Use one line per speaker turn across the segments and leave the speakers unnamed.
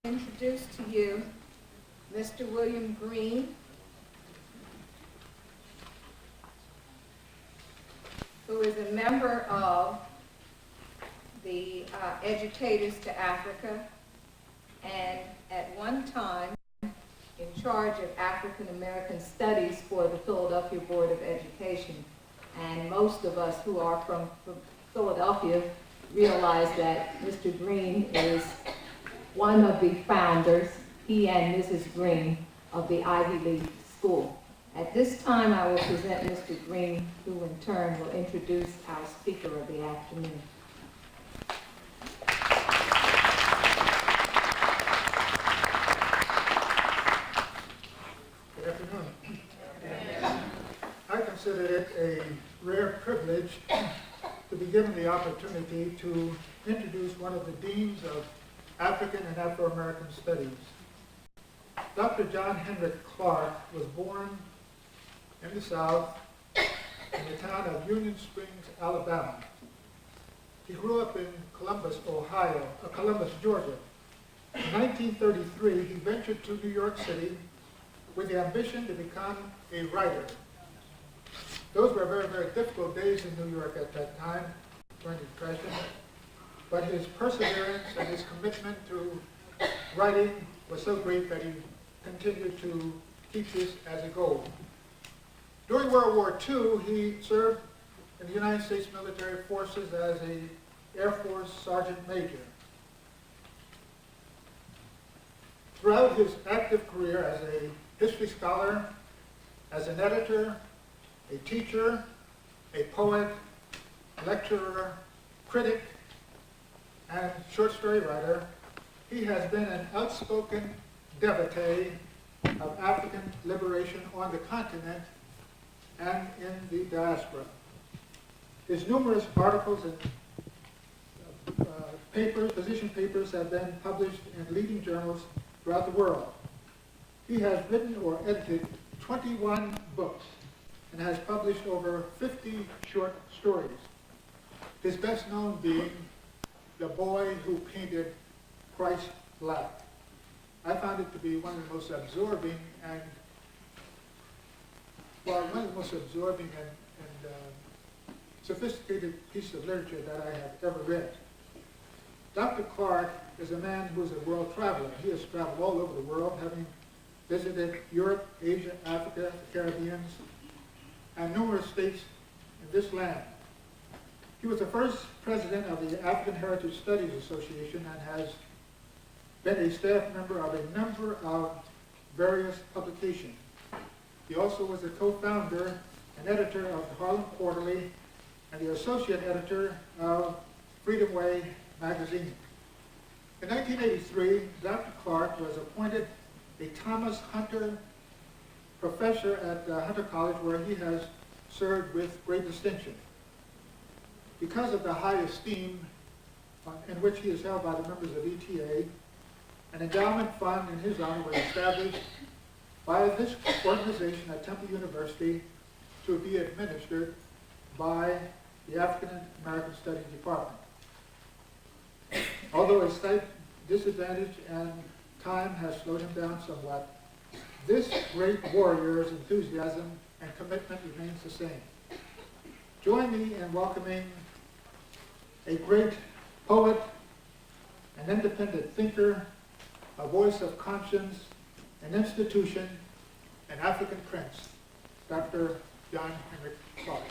Introduce to you Mr. William Green, who is a member of the Educators to Africa, and at one time in charge of African American Studies for the Philadelphia Board of Education. And most of us who are from Philadelphia realize that Mr. Green is one of the founders, he and Mrs. Green, of the Ivy League School. At this time, I will present Mr. Green, who in turn will introduce our speaker of the afternoon.
Good afternoon. I consider it a rare privilege to be given the opportunity to introduce one of the deans of African and Afro-American Studies. Dr. John Henrik Clark was born in the South in the town of Union Springs, Alabama. He grew up in Columbus, Georgia. In 1933, he ventured to New York City with the ambition to become a writer. Those were very, very difficult days in New York at that time during the Depression. But his perseverance and his commitment to writing was so great that he continued to keep this as a goal. During World War II, he served in the United States military forces as an Air Force Sergeant Major. Throughout his active career as a history scholar, as an editor, a teacher, a poet, lecturer, critic, and short story writer, he has been an outspoken devotee of African liberation on the continent and in the diaspora. His numerous articles and position papers have been published in leading journals throughout the world. He has written or edited 21 books and has published over 50 short stories, his best known being The Boy Who Painted Christ Black. I found it to be one of the most absorbing and sophisticated pieces of literature that I have ever read. Dr. Clark is a man who is a world traveler. He has traveled all over the world, having visited Europe, Asia, Africa, the Caribbean, and numerous states in this land. He was the first president of the African Heritage Studies Association and has been a staff member of a number of various publications. He also was the co-founder and editor of the Harlem Quarterly and the associate editor of Freedom Way magazine. In 1983, Dr. Clark was appointed a Thomas Hunter professor at Hunter College, where he has served with great distinction. Because of the high esteem in which he is held by the members of ETA, an endowment fund in his honor was established by this organization at Temple University to be administered by the African American Studies Department. Although his slight disadvantage and time has slowed him down somewhat, this great warrior's enthusiasm and commitment remains the same. Join me in welcoming a great poet, an independent thinker, a voice of conscience, an institution, an African prince, Dr. John Henrik Clark.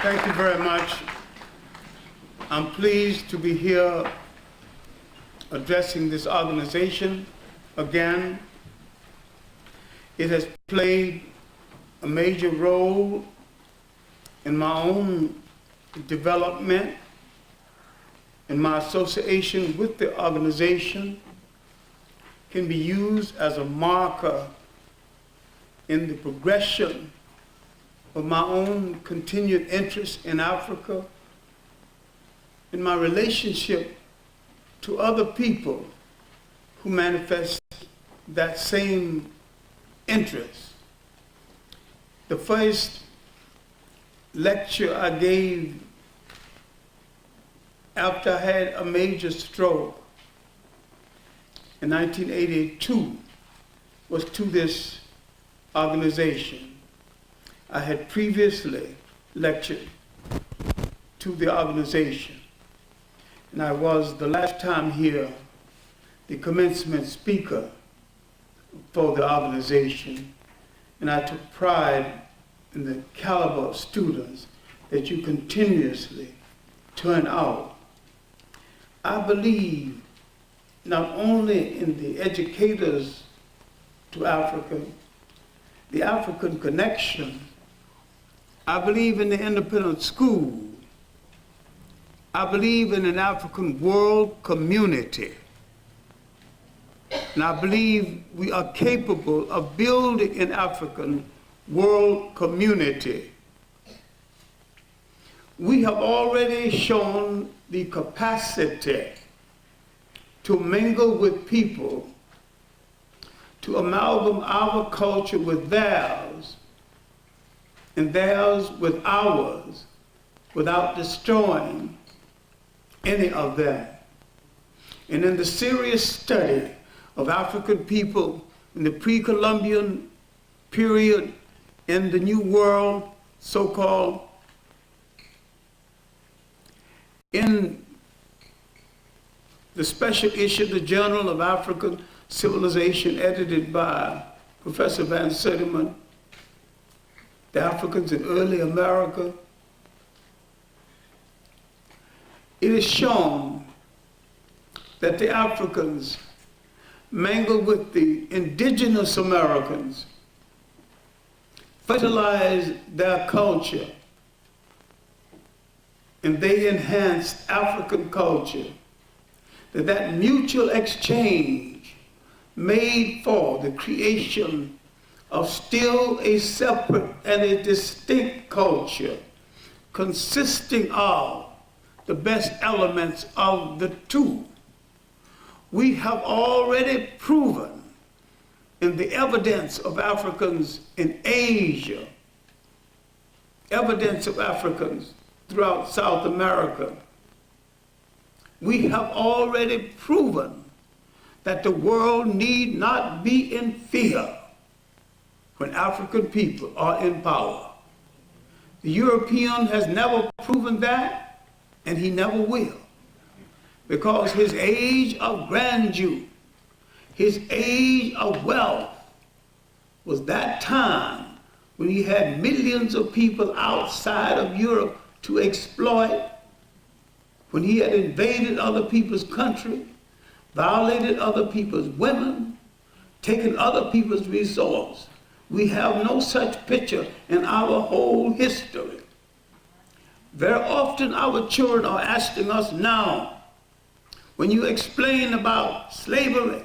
Thank you very much. I'm pleased to be here addressing this organization again. It has played a major role in my own development, and my association with the organization can be used as a marker in the progression of my own continued interest in Africa, in my relationship to other people who manifest that same interest. The first lecture I gave after I had a major stroke in 1982 was to this organization. I had previously lectured to the organization, and I was the last time here the commencement speaker for the organization, and I took pride in the caliber of students that you continuously turn out. I believe not only in the educators to Africa, the African connection. I believe in the independent school. I believe in an African world community. And I believe we are capable of building an African world community. We have already shown the capacity to mingle with people, to amalgam our culture with theirs, and theirs with ours, without destroying any of them. And in the serious study of African people in the pre-Columbian period in the New World, so-called, in the special issue of the Journal of African Civilization, edited by Professor Van Sertima, The Africans in Early America, it is shown that the Africans mingled with the indigenous Americans, fertilized their culture, and they enhanced African culture, that mutual exchange made for the creation of still a separate and a distinct culture consisting of the best elements of the two. We have already proven in the evidence of Africans in Asia, evidence of Africans throughout South America, we have already proven that the world need not be in fear when African people are in power. The European has never proven that, and he never will, because his age of grandeur, his age of wealth, was that time when he had millions of people outside of Europe to exploit, when he had invaded other people's country, violated other people's women, taken other people's resources. We have no such picture in our whole history. Very often our children are asking us now, when you explain about slavery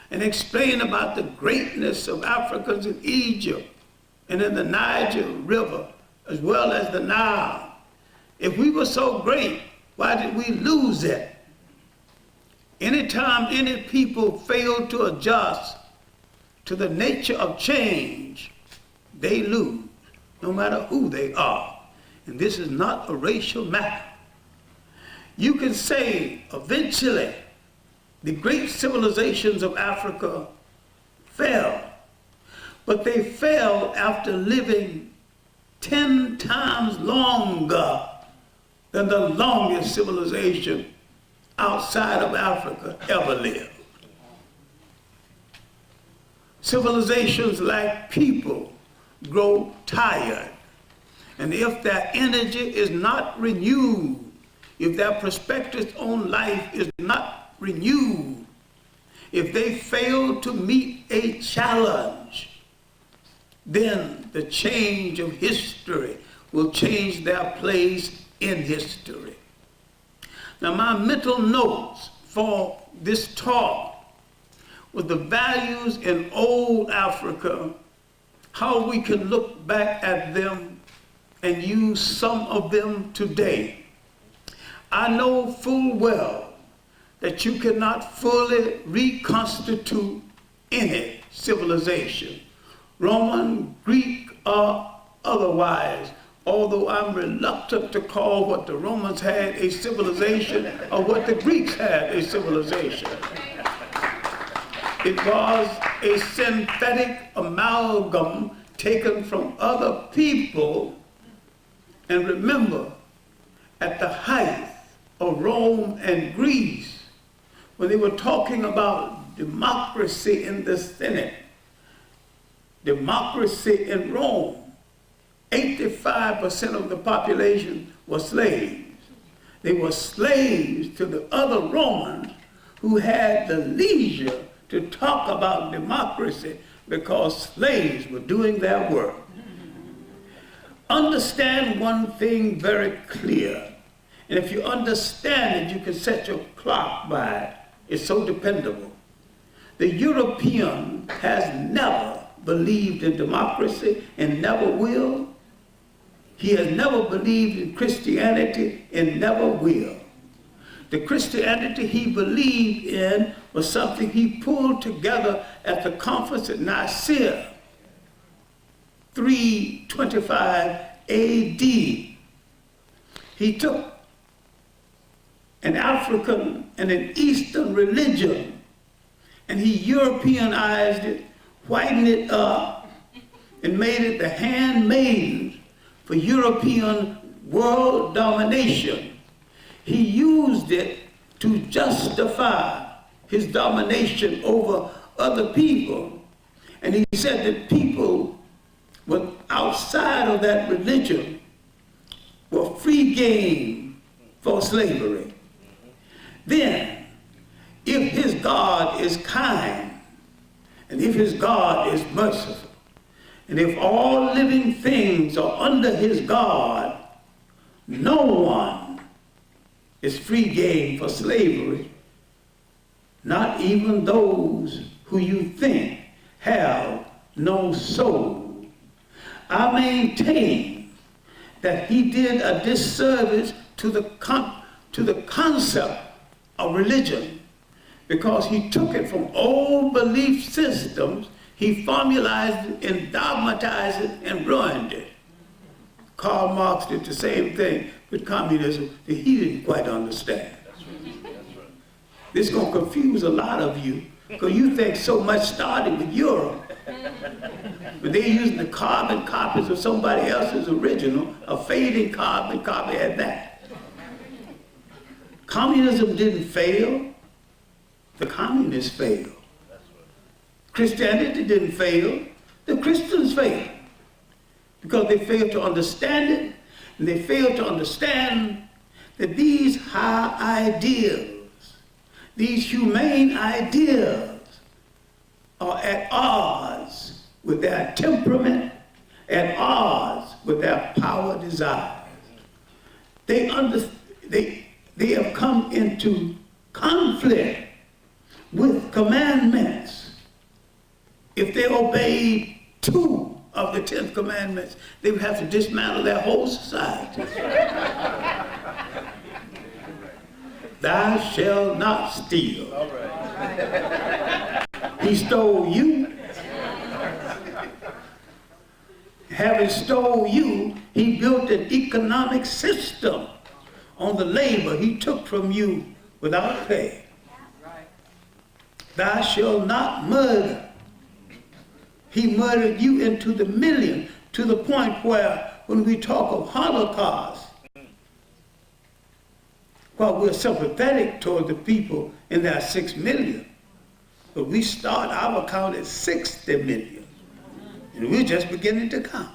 and explain about the greatness of Africans in Egypt and in the Niger River, as well as the Nile, if we were so great, why did we lose it? Anytime any people fail to adjust to the nature of change, they lose, no matter who they are. And this is not a racial matter. You can say eventually the great civilizations of Africa fell, but they fell after living 10 times longer than the longest civilization outside of Africa ever lived. Civilizations like people grow tired, and if their energy is not renewed, if their perspective on life is not renewed, if they fail to meet a challenge, then the change of history will change their place in history. Now, my mental notes for this talk was the values in old Africa, how we can look back at them and use some of them today. I know full well that you cannot fully reconstitute any civilization, Roman, Greek, or otherwise, although I'm reluctant to call what the Romans had a civilization or what the Greeks had a civilization. It was a synthetic amalgam taken from other people. And remember, at the height of Rome and Greece, when they were talking about democracy in the Senate, democracy in Rome, 85% of the population were slaves. They were slaves to the other Romans who had the leisure to talk about democracy because slaves were doing their work. Understand one thing very clear, and if you understand it, you can set your clock by it. It's so dependable. The European has never believed in democracy and never will. He has never believed in Christianity and never will. The Christianity he believed in was something he pulled together at the conference at Nicaea, 325 AD. He took an African and an Eastern religion and he Europeanized it, whitened it up, and made it the handmaiden for European world domination. He used it to justify his domination over other people. And he said that people were outside of that religion were free game for slavery. Then, if his God is kind, and if his God is merciful, and if all living things are under his God, no one is free game for slavery, not even those who you think have no soul. I maintain that he did a disservice to the concept of religion because he took it from old belief systems, he formalized it and dogmatized it and ruined it. Karl Marx did the same thing with communism that he didn't quite understand. This is going to confuse a lot of you because you think so much started with Europe. But they're using the carbon copies of somebody else's original, a fading carbon copy at that. Communism didn't fail. The communists failed. Christianity didn't fail. The Christians failed. Because they failed to understand it, and they failed to understand that these high ideals, these humane ideas, are at odds with their temperament, at odds with their power desires. They have come into conflict with commandments. If they obeyed 2 of the 10 commandments, they would have to dismantle their whole society. Thou shalt not steal. All right. He stole you. Having stole you, he built an economic system on the labor he took from you without pay. Thou shalt not murder. He murdered you into the million, to the point where when we talk of Holocaust, while we're sympathetic toward the people and there are 6 million, but we start our count at 60 million. And we're just beginning to count.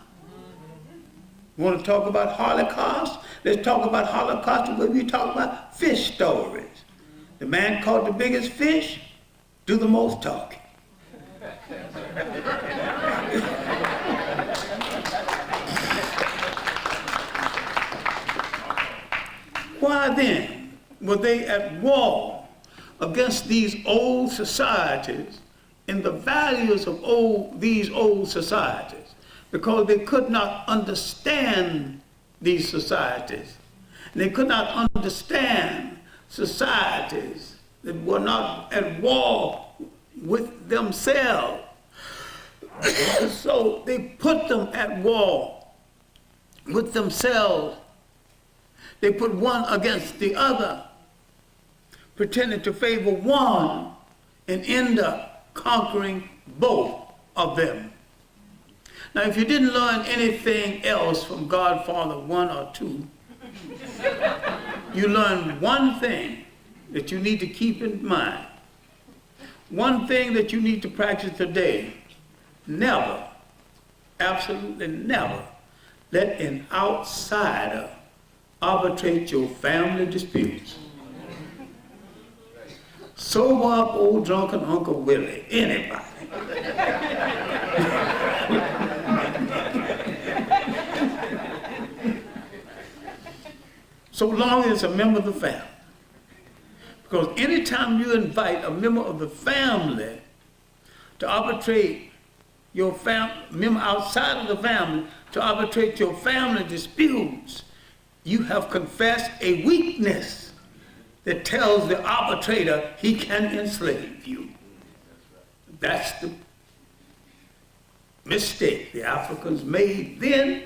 You want to talk about Holocaust? Let's talk about Holocaust when we talk about fish stories. The man caught the biggest fish, do the most talking. Why then were they at war against these old societies and the values of these old societies? Because they could not understand these societies. And they could not understand societies that were not at war with themselves. So they put them at war with themselves. They put one against the other, pretending to favor one and end up conquering both of them. Now, if you didn't learn anything else from Godfather 1 or 2, you learned one thing that you need to keep in mind. One thing that you need to practice today. Never, absolutely never, let an outsider arbitrate your family disputes. Sober up old drunken Uncle Willie, anybody. So long as it's a member of the family. Because anytime you invite a member of the family to arbitrate your member outside of the family to arbitrate your family disputes, you have confessed a weakness that tells the arbitrator he can enslave you. That's the mistake the Africans made then,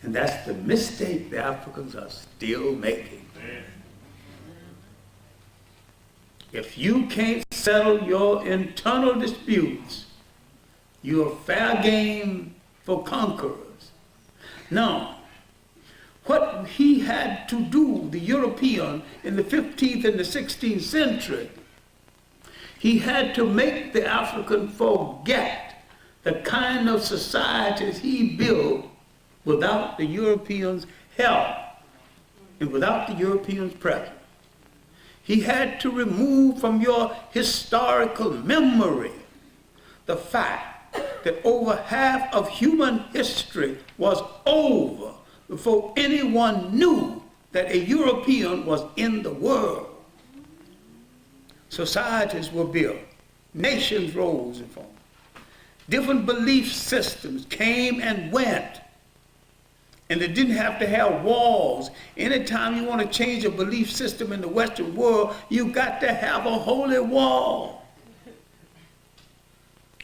and that's the mistake the Africans are still making. If you can't settle your internal disputes, you're fair game for conquerors. Now, what he had to do, the European, in the 15th and the 16th century, he had to make the African forget the kind of societies he built without the Europeans' help and without the Europeans' presence. He had to remove from your historical memory the fact that over half of human history was over before anyone knew that a European was in the world. Societies were built, nations rose and formed, different belief systems came and went, and they didn't have to have walls. Anytime you want to change a belief system in the Western world, you got to have a holy wall.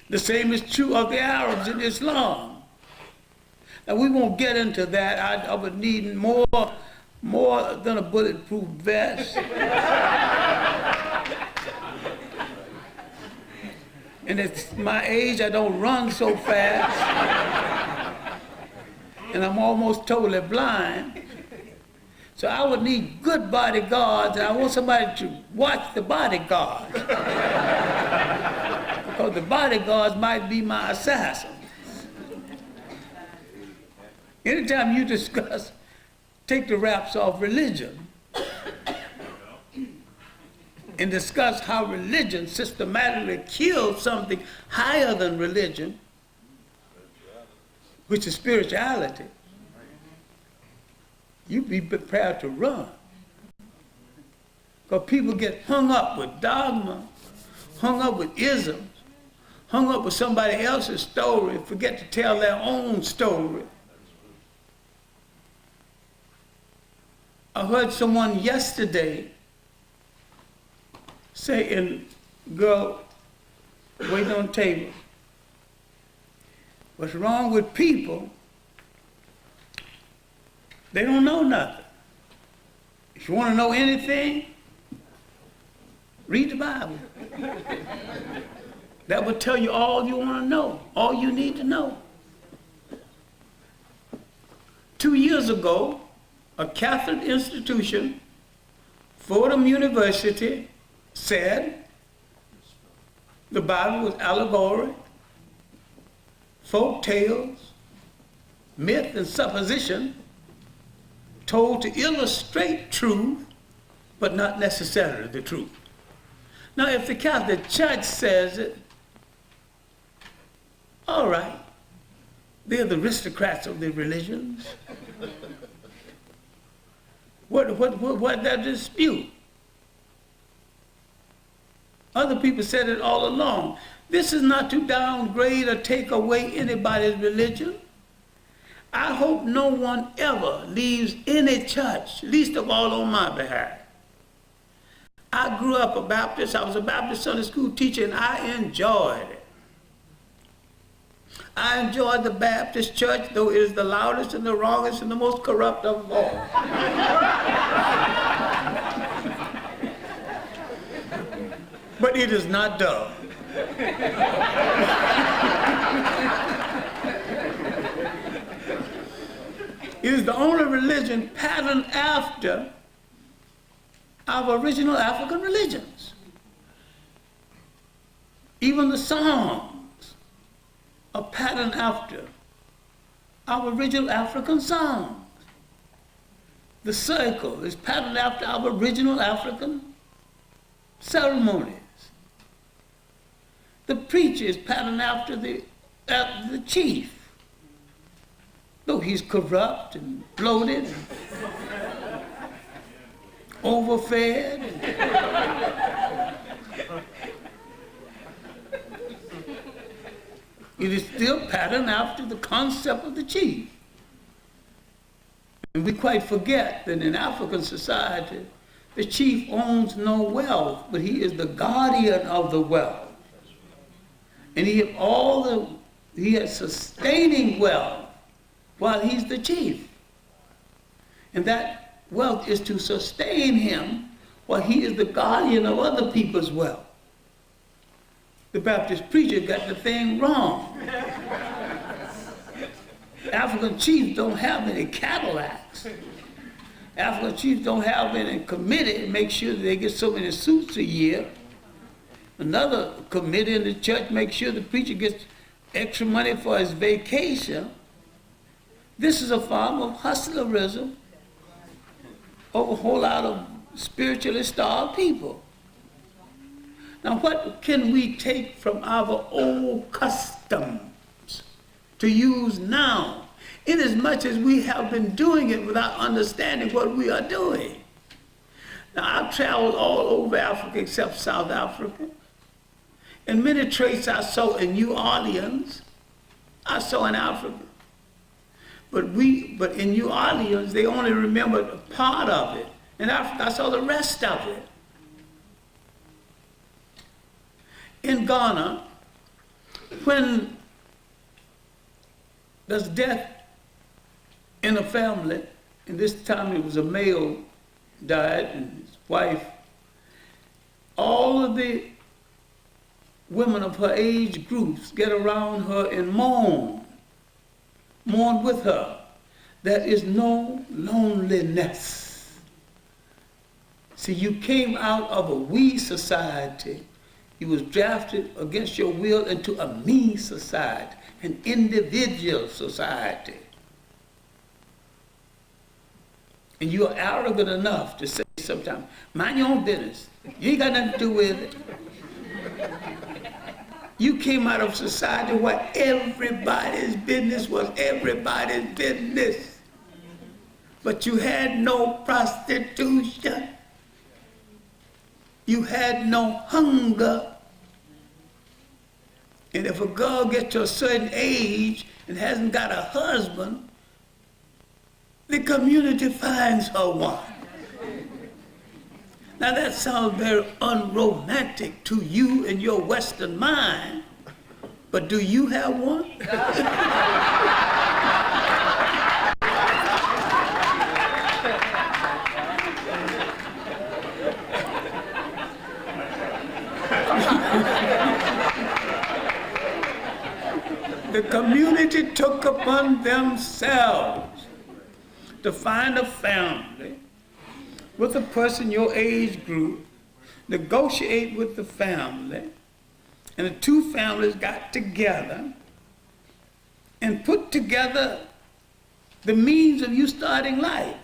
The same is true of the Arabs in Islam. Now, we won't get into that. I would need more than a bulletproof vest. And at my age, I don't run so fast. And I'm almost totally blind. So I would need good bodyguards, and I want somebody to watch the bodyguards. Because the bodyguards might be my assassins. Anytime you discuss, take the wraps off religion, and discuss how religion systematically kills something higher than religion, which is spirituality, you be prepared to run. Because people get hung up with dogma, hung up with isms, hung up with somebody else's story, and forget to tell their own story. I heard someone yesterday say, in girl waiting on the table, what's wrong with people? They don't know nothing. If you want to know anything, read the Bible. That will tell you all you want to know, all you need to know. 2 years ago, a Catholic institution, Fordham University, said the Bible was allegory, folk tales, myth, and supposition told to illustrate truth, but not necessarily the truth. Now, if the Catholic Church says it, all right, they're the aristocrats of the religions. What that dispute? Other people said it all along. This is not to downgrade or take away anybody's religion. I hope no one ever leaves any church, least of all on my behalf. I grew up a Baptist. I was a Baptist Sunday school teacher, and I enjoyed it. I enjoyed the Baptist church, though it is the loudest and the wrongest and the most corrupt of all. But it is not dumb. It is the only religion patterned after our original African religions. Even the songs are patterned after our original African songs. The circle is patterned after our original African ceremonies. The preacher is patterned after the chief. Though he's corrupt and bloated and overfed. It is still patterned after the concept of the chief. And we quite forget that in African society, the chief owns no wealth, but he is the guardian of the wealth. And he has sustaining wealth while he's the chief. And that wealth is to sustain him while he is the guardian of other people's wealth. The Baptist preacher got the thing wrong. African chiefs don't have any Cadillacs. African chiefs don't have any committee to make sure that they get so many suits a year. Another committee in the church makes sure the preacher gets extra money for his vacation. This is a form of hustlerism of a whole lot of spiritually starved people. Now, what can we take from our old customs to use now, inasmuch as we have been doing it without understanding what we are doing? Now, I've traveled all over Africa except South Africa. And many traits I saw in New Orleans, I saw in Africa. But in New Orleans, they only remembered a part of it. In Africa, I saw the rest of it. In Ghana, when there's death in a family, and this time it was a male died and his wife, all of the women of her age groups get around her and mourn with her. There is no loneliness. See, you came out of a we society. You was drafted against your will into a me society, an individual society. And you are arrogant enough to say sometimes, mind your own business. You ain't got nothing to do with it. You came out of society where everybody's business was everybody's business. But you had no prostitution. You had no hunger. And if a girl gets to a certain age and hasn't got a husband, the community finds her one. Now that sounds very unromantic to you in your Western mind, but do you have one? The community took upon themselves to find a family with a person your age group, negotiate with the family, and the two families got together and put together the means of you starting life.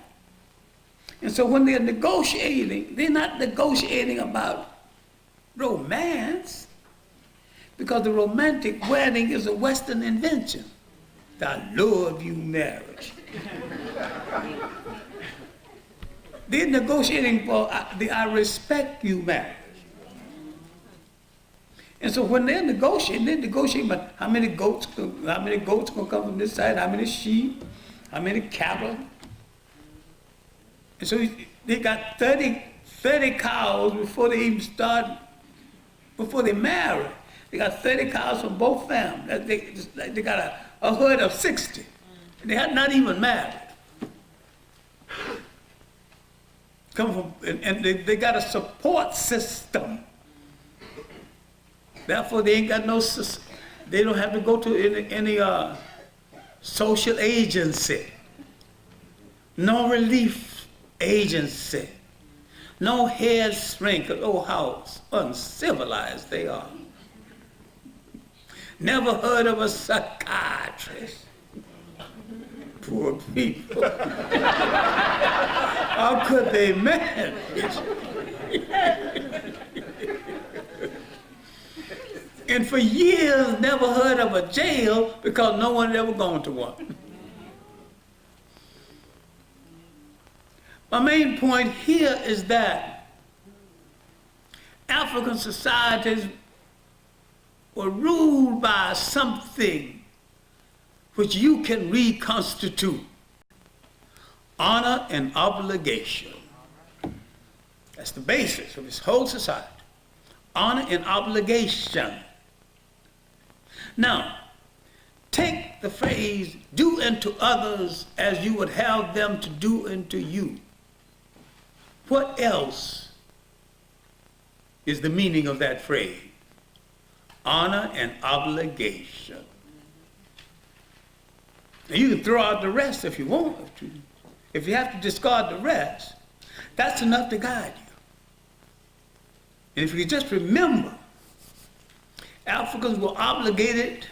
And so when they're negotiating, they're not negotiating about romance, because the romantic wedding is a Western invention. The I love you marriage. They're negotiating for the I respect you marriage. And so when they're negotiating about how many goats gonna come from this side, how many sheep, how many cattle. And so they got 30 30 cows before before they marry. They got 30 cows from both families. They got a herd of 60. And they had not even married. And they got a support system. Therefore, they ain't got they don't have to go to any social agency, no relief agency, no head shrink. Oh, how uncivilized they are. Never heard of a psychiatrist. Poor people. How could they manage? And for years, never heard of a jail because no one had ever gone to one. My main point here is that African societies were ruled by something which you can reconstitute: honor and obligation. That's the basis of this whole society. Honor and obligation. Now, take the phrase, do unto others as you would have them to do unto you. What else is the meaning of that phrase? Honor and obligation. And you can throw out the rest if you want to. If you have to discard the rest, that's enough to guide you. And if you just remember, Africans were obligated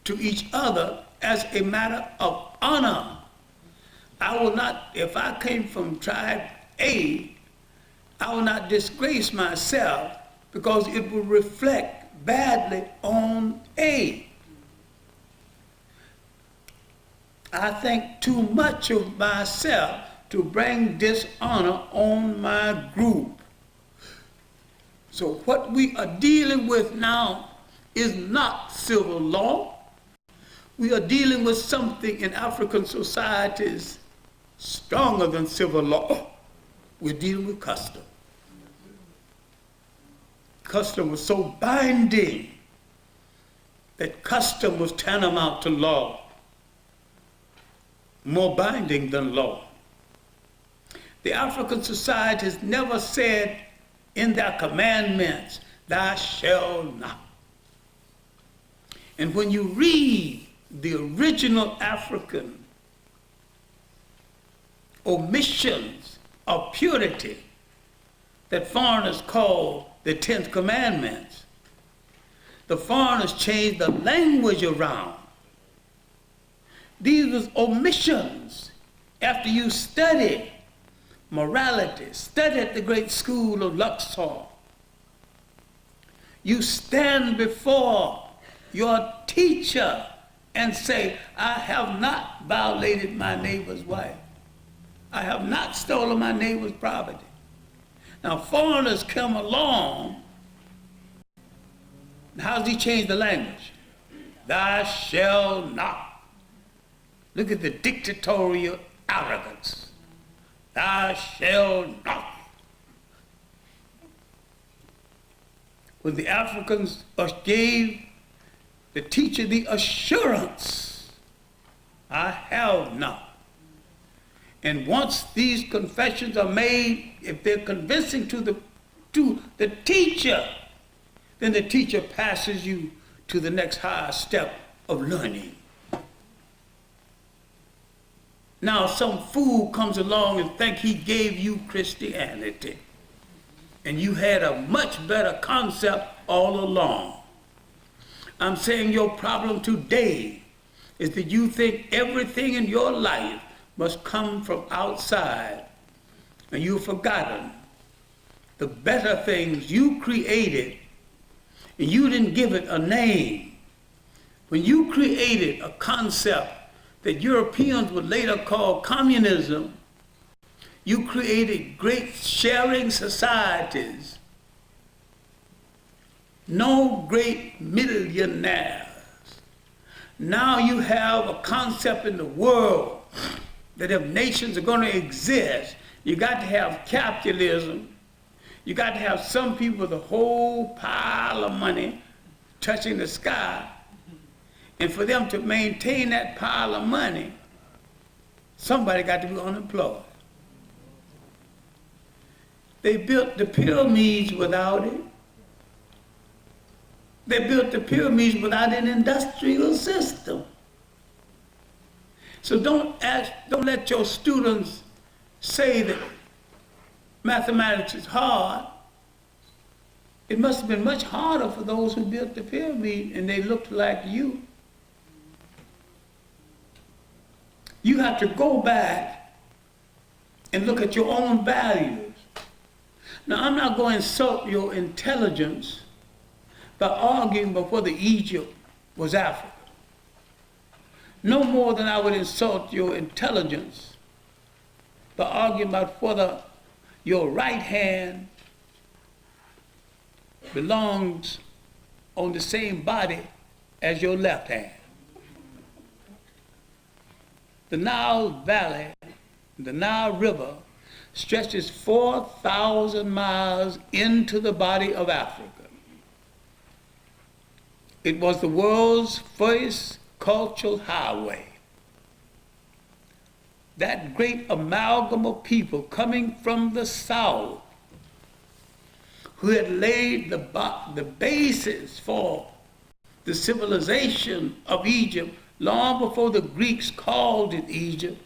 to each other as a matter of honor. I will not, if I came from tribe A, I will not disgrace myself because it will reflect badly on A. I think too much of myself to bring dishonor on my group. So what we are dealing with now is not civil law. We are dealing with something in African societies stronger than civil law. We're dealing with custom. Custom was so binding that custom was tantamount to law, more binding than law. The African societies never said in their commandments, "Thou shalt not." And when you read the original African omissions of purity that foreigners call the 10th Commandments, the foreigners changed the language around. These was omissions. After you study morality, study at the great school of Luxor, you stand before your teacher and say, "I have not violated my neighbor's wife. I have not stolen my neighbor's property." Now, foreigners come along. How does he change the language? "Thou shalt not." Look at the dictatorial arrogance. "Thou shalt not." When the Africans gave the teacher the assurance, "I have not." And once these confessions are made, if they're convincing to the teacher, then the teacher passes you to the next higher step of learning. Now some fool comes along and think he gave you Christianity, and you had a much better concept all along. I'm saying your problem today is that you think everything in your life must come from outside, and you've forgotten the better things you created, and you didn't give it a name. When you created a concept that Europeans would later call communism, you created great sharing societies. No great millionaires. Now you have a concept in the world that if nations are going to exist, you got to have capitalism You got to have some people with a whole pile of money touching the sky. And for them to maintain that pile of money, somebody got to be unemployed. They built the pyramids without it. They built the pyramids without an industrial system. So don't let your students say that mathematics is hard. It must have been much harder for those who built the pyramid and they looked like you. You have to go back and look at your own values. Now, I'm not going to insult your intelligence by arguing about whether Egypt was Africa. No more than I would insult your intelligence by arguing about whether your right hand belongs on the same body as your left hand. The Nile Valley, the Nile River, stretches 4,000 miles into the body of Africa. It was the world's first cultural highway. That great amalgam of people coming from the south who had laid the basis for the civilization of Egypt long before the Greeks called it Egypt,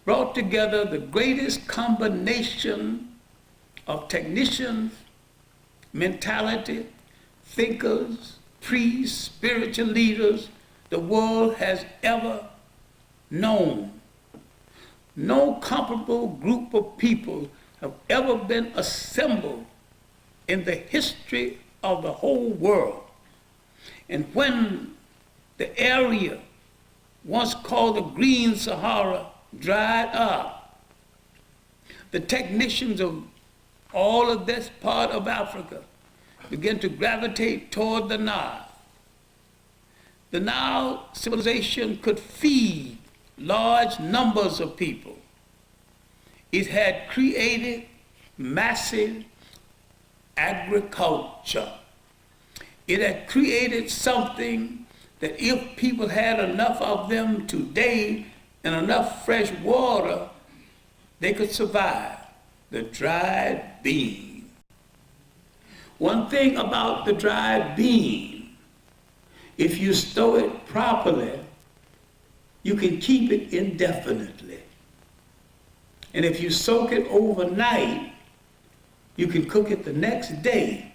brought together the greatest combination of technicians, mentality, thinkers, priests, spiritual leaders the world has ever known. No comparable group of people have ever been assembled in the history of the whole world. And when the area once called the Green Sahara dried up, the technicians of all of this part of Africa began to gravitate toward the Nile. The Nile civilization could feed large numbers of people. It had created massive agriculture. It had created something that if people had enough of them today and enough fresh water, they could survive. The dried bean. One thing about the dried bean, if you store it properly, you can keep it indefinitely. And if you soak it overnight, you can cook it the next day.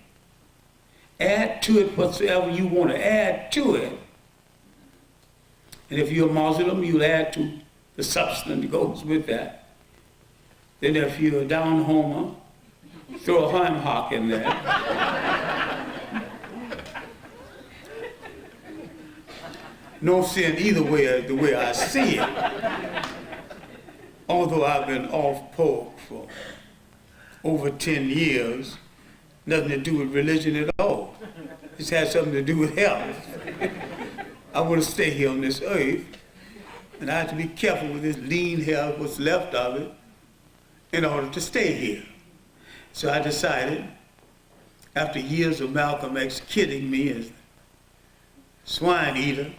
Add to it whatsoever you want to add to it. And if you're a Muslim, you'll add to the substance that goes with that. Then if you're a down homer, throw a ham hock in there. No sin either way, the way I see it. Although I've been off pork for over 10 years, nothing to do with religion at all. It's had something to do with health. I want to stay here on this earth, and I have to be careful with this lean hair, what's left of it, in order to stay here. So I decided, after years of Malcolm X kidding me as swine eater,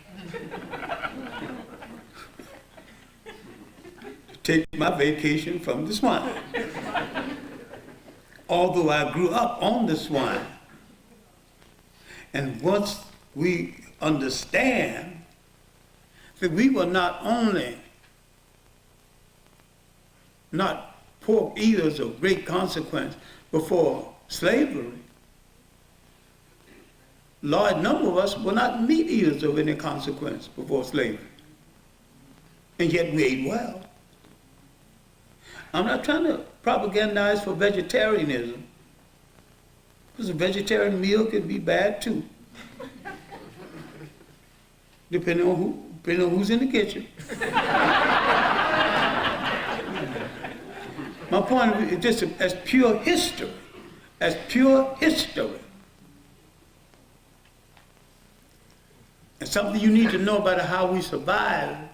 to take my vacation from the swine. Although I grew up on the swine. And once we understand that we were not only not pork eaters of great consequence before slavery, large number of us were not meat eaters of any consequence before slavery. And yet we ate well. I'm not trying to propagandize for vegetarianism, because a vegetarian meal can be bad too, depending on who's in the kitchen. My point of view is just as pure history, as pure history. And something you need to know about how we survived.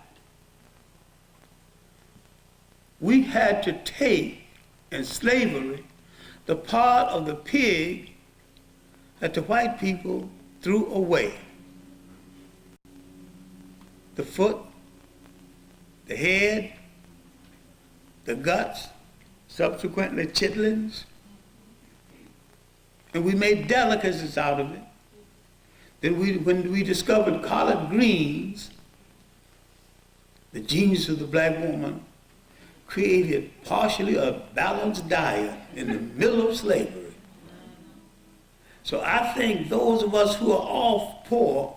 We had to take and slavery the part of the pig that the white people threw away. The foot, the head, the guts, subsequently chitlins, and we made delicacies out of it. Then when we discovered collard greens, the genius of the black woman created partially a balanced diet in the middle of slavery. So I think those of us who are off poor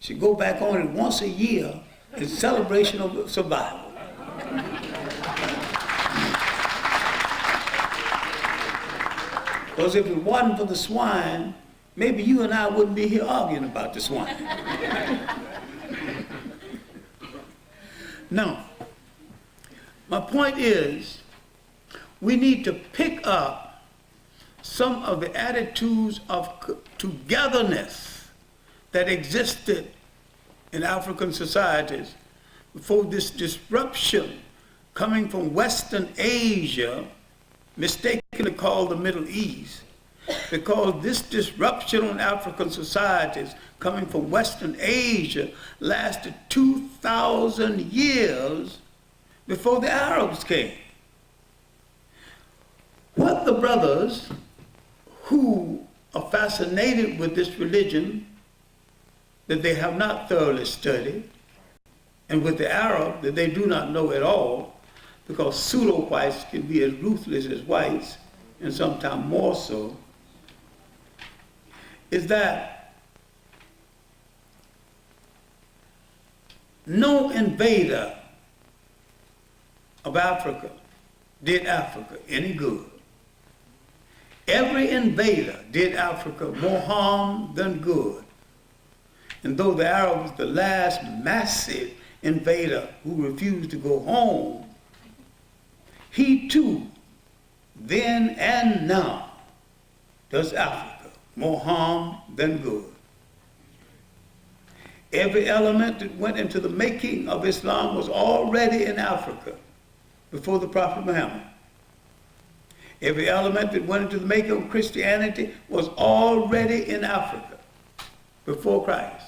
should go back on it once a year in celebration of survival. Because if it wasn't for the swine, maybe you and I wouldn't be here arguing about the swine. Now, my point is, we need to pick up some of the attitudes of togetherness that existed in African societies before this disruption coming from Western Asia, mistakenly called the Middle East, because this disruption on African societies coming from Western Asia lasted 2,000 years before the Arabs came. What the brothers who are fascinated with this religion that they have not thoroughly studied, and with the Arab that they do not know at all, because pseudo-whites can be as ruthless as whites, and sometimes more so, is that no invader of Africa did Africa any good. Every invader did Africa more harm than good. And though the Arab was the last massive invader who refused to go home, he too, then and now, does Africa more harm than good. Every element that went into the making of Islam was already in Africa before the Prophet Muhammad. Every element that went into the making of Christianity was already in Africa before Christ.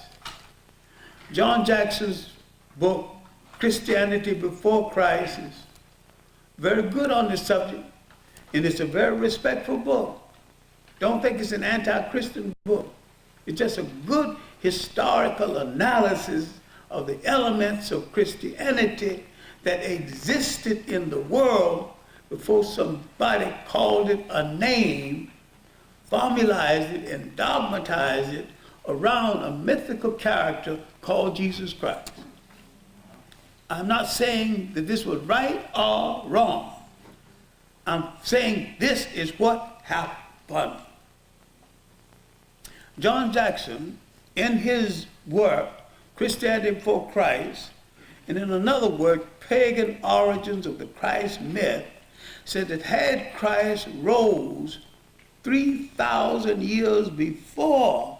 John Jackson's book, Christianity Before Christ, is very good on this subject, and it's a very respectful book. Don't think it's an anti-Christian book. It's just a good historical analysis of the elements of Christianity that existed in the world before somebody called it a name, formalized it, and dogmatized it around a mythical character called Jesus Christ. I'm not saying that this was right or wrong. I'm saying this is what happened. John Jackson, in his work, Christianity Before Christ, and in another work, Pagan Origins of the Christ Myth, said that had Christ rose 3,000 years before,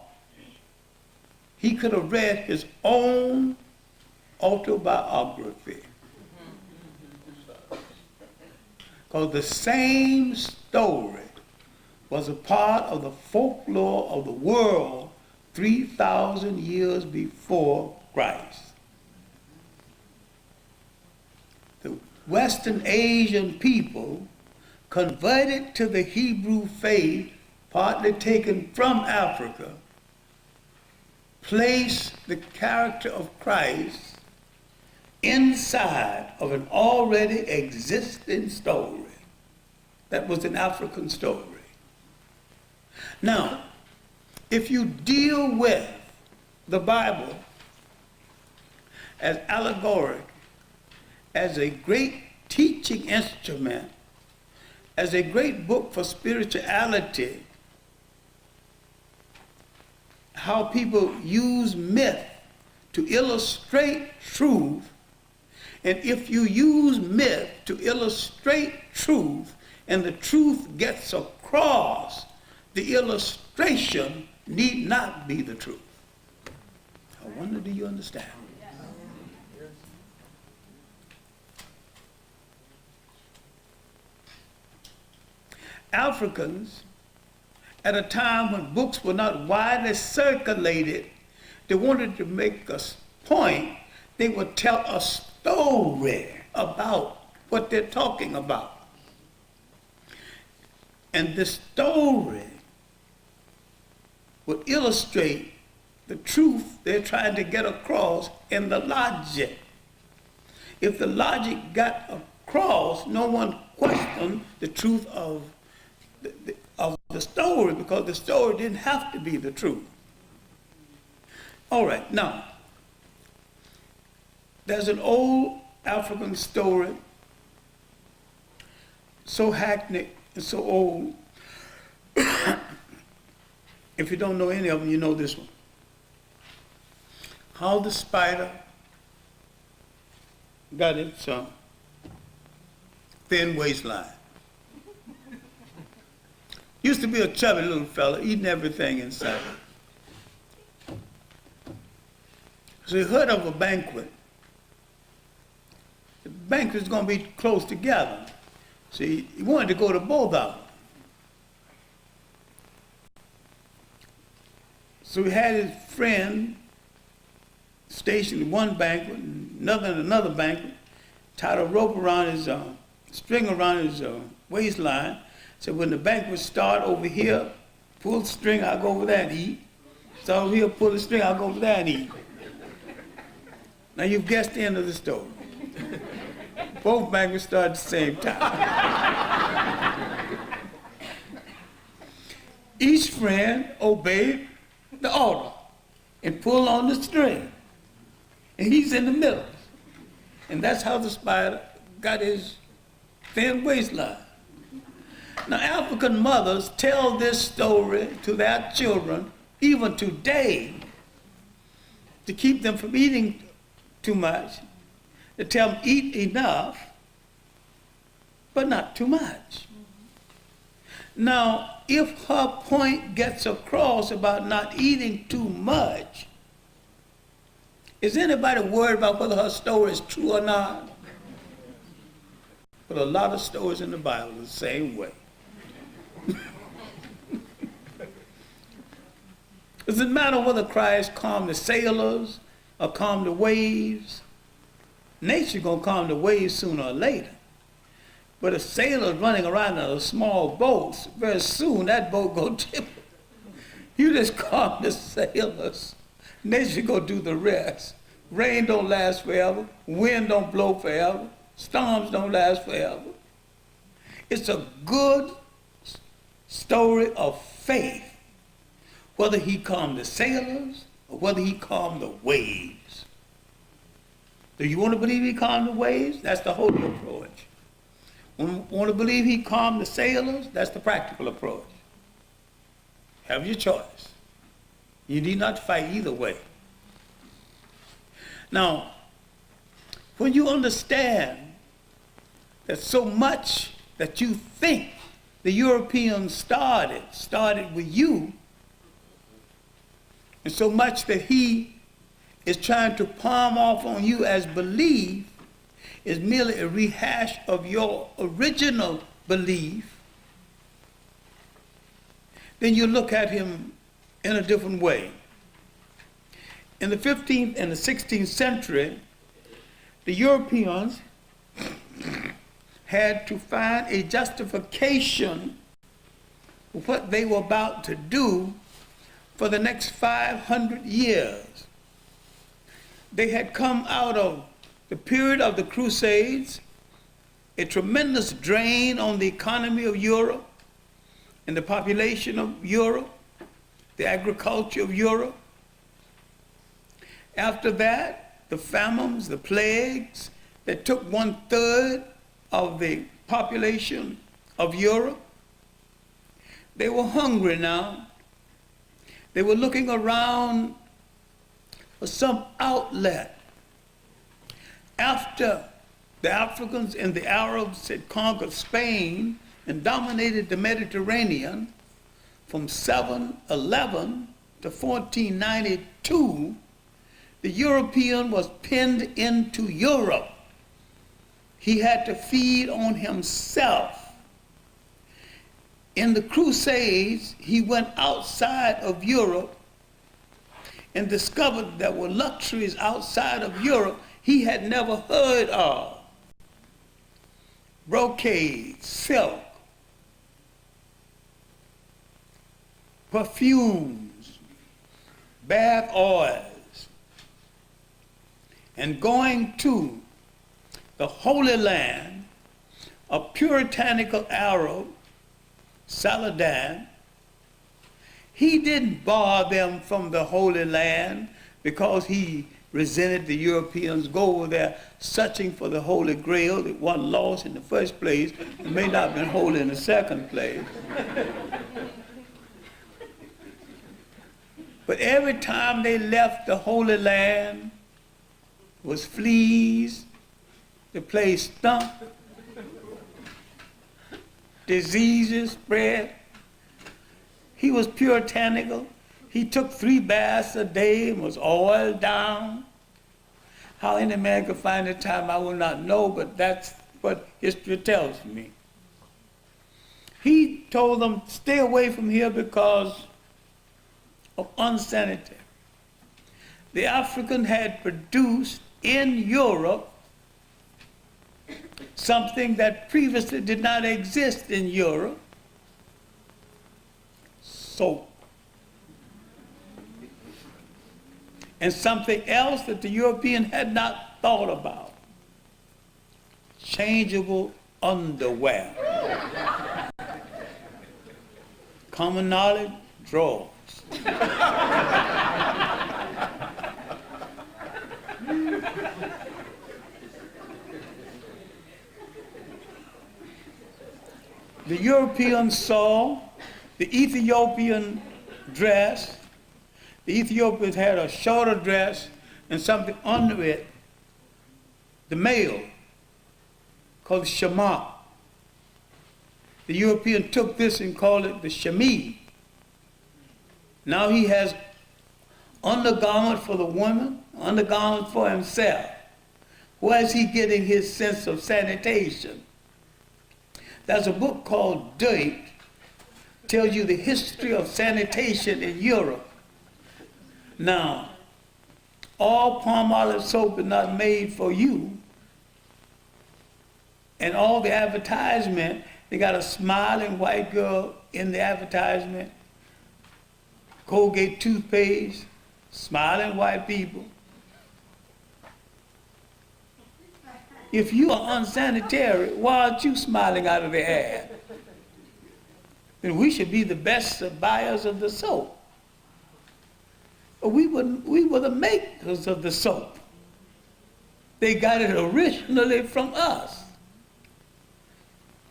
he could have read his own autobiography. Because the same story was a part of the folklore of the world 3,000 years before Christ. The Western Asian people converted to the Hebrew faith, partly taken from Africa, placed the character of Christ inside of an already existing story that was an African story. Now, if you deal with the Bible as allegoric, as a great teaching instrument, as a great book for spirituality, how people use myth to illustrate truth, and if you use myth to illustrate truth and the truth gets across, the illustration need not be the truth. I wonder, do you understand? Africans, at a time when books were not widely circulated, they wanted to make a point, they would tell a story about what they're talking about. And the story would illustrate the truth they're trying to get across in the logic. If the logic got across, no one questioned the truth of the story, because the story didn't have to be the truth. All right, now, there's an old African story, so hackneyed and so old. If you don't know any of them, you know this one. How the spider got its thin waistline. Used to be a chubby little fella eating everything in sight. So he heard of a banquet. The banquet's going to be close together. So he wanted to go to both of them. So he had his friend stationed in one banquet, another in another banquet, tied a rope around his, string around his waistline. So when the banquet start over here, pull the string, I'll go over there and eat. Start over here, pull the string, I'll go over there and eat. Now you've guessed the end of the story. Both banquets start at the same time. Each friend obeyed the order and pulled on the string. And he's in the middle. And that's how the spider got his thin waistline. Now, African mothers tell this story to their children, even today, to keep them from eating too much. They tell them, eat enough, but not too much. Now, if her point gets across about not eating too much, is anybody worried about whether her story is true or not? But a lot of stories in the Bible are the same way. Doesn't matter whether Christ calmed the sailors or calmed the waves. Nature gonna calm the waves sooner or later. But a sailor running around in a small boat, very soon that boat gonna tip. You just calm the sailors. Nature gonna do the rest. Rain don't last forever. Wind don't blow forever. Storms don't last forever. It's a good story of faith, whether he calmed the sailors or whether he calmed the waves. Do you want to believe he calmed the waves? That's the holy approach. Want to believe he calmed the sailors? That's the practical approach. Have your choice. You need not fight either way. Now, when you understand that so much that you think the Europeans started with you, and so much that he is trying to palm off on you as belief is merely a rehash of your original belief, then you look at him in a different way. In the 15th and the 16th century, the Europeans had to find a justification for what they were about to do for the next 500 years. They had come out of the period of the Crusades, a tremendous drain on the economy of Europe and the population of Europe, the agriculture of Europe. After that, the famines, the plagues that took 1/3 of the population of Europe. They were hungry now. They were looking around for some outlet. After the Africans and the Arabs had conquered Spain and dominated the Mediterranean from 711 to 1492, the European was pinned into Europe. He had to feed on himself. In the Crusades, he went outside of Europe and discovered there were luxuries outside of Europe he had never heard of. Brocade, silk, perfumes, bath oils, and going to the Holy Land, a puritanical Arab, Saladin, he didn't bar them from the Holy Land because he resented the Europeans go over there searching for the Holy Grail that wasn't lost in the first place and may not have been holy in the second place. But every time they left the Holy Land was fleas, the place stunk, diseases spread. He was puritanical. He took 3 baths a day and was oiled down. How any man could find the time, I will not know, but that's what history tells me. He told them, stay away from here because of unsanitary. The African had produced in Europe something that previously did not exist in Europe: soap. And something else that the European had not thought about: changeable underwear. Common knowledge, drawers. The Europeans saw the Ethiopian dress. The Ethiopians had a shorter dress and something under it, the male, called the shema. The European took this and called it the chemise. Now he has undergarment for the woman, undergarment for himself. Where is he getting his sense of sanitation? There's a book called Dirt, tells you the history of sanitation in Europe. Now, all palm olive soap is not made for you. And all the advertisement, they got a smiling white girl in the advertisement, Colgate toothpaste, smiling white people. If you are unsanitary, why aren't you smiling out of the ad? Then we should be the best buyers of the soap. We were the makers of the soap. They got it originally from us.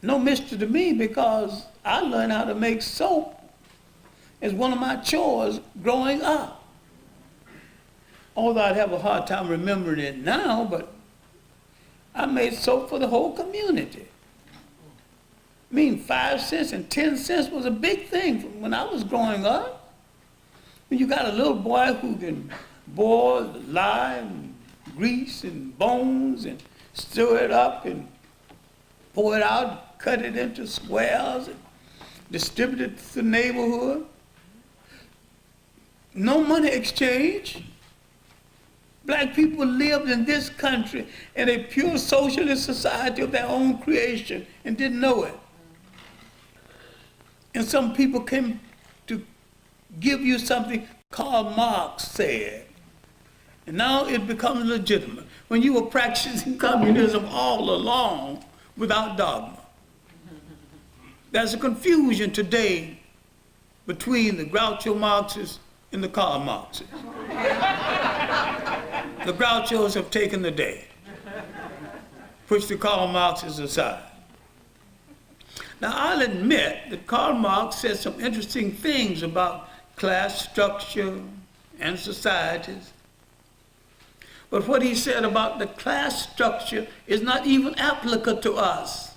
No mystery to me, because I learned how to make soap as one of my chores growing up. Although I'd have a hard time remembering it now, but I made soap for the whole community. I mean, 5 cents and 10 cents was a big thing when I was growing up. When you got a little boy who can boil lime, grease, and bones, and stir it up and pour it out, cut it into squares, and distribute it to the neighborhood. No money exchange. Black people lived in this country in a pure socialist society of their own creation and didn't know it. And some people came to give you something Karl Marx said. And now it becomes legitimate. When you were practicing communism all along without dogma. There's a confusion today between the Groucho Marxists and the Karl Marxists. The Grouchos have taken the day, pushed the Karl Marxists aside. Now, I'll admit that Karl Marx said some interesting things about class structure and societies. But what he said about the class structure is not even applicable to us.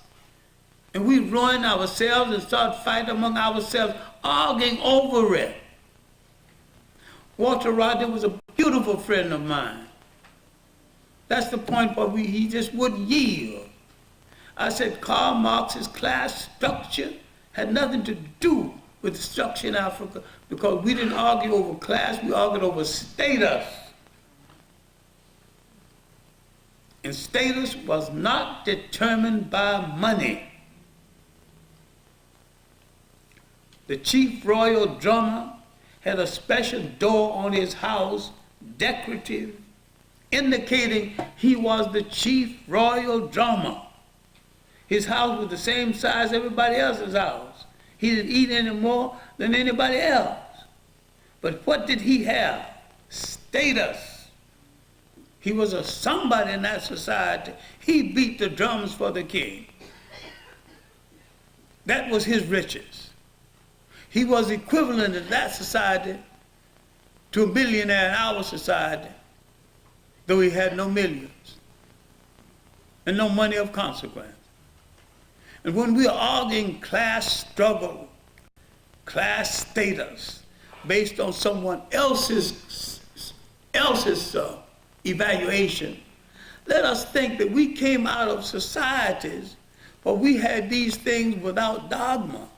And we ruin ourselves and start fighting among ourselves, arguing over it. Walter Rodney was a beautiful friend of mine. That's the point where he just wouldn't yield. I said, Karl Marx's class structure had nothing to do with the structure in Africa, because we didn't argue over class, we argued over status. And status was not determined by money. The chief royal drummer had a special door on his house, decorative, indicating he was the chief royal drummer. His house was the same size as everybody else's house. He didn't eat any more than anybody else. But what did he have? Status. He was a somebody in that society. He beat the drums for the king. That was his riches. He was equivalent in that society to a millionaire in our society, though he had no millions and no money of consequence. And when we are arguing class struggle, class status, based on someone else's evaluation, let us think that we came out of societies where we had these things without dogma.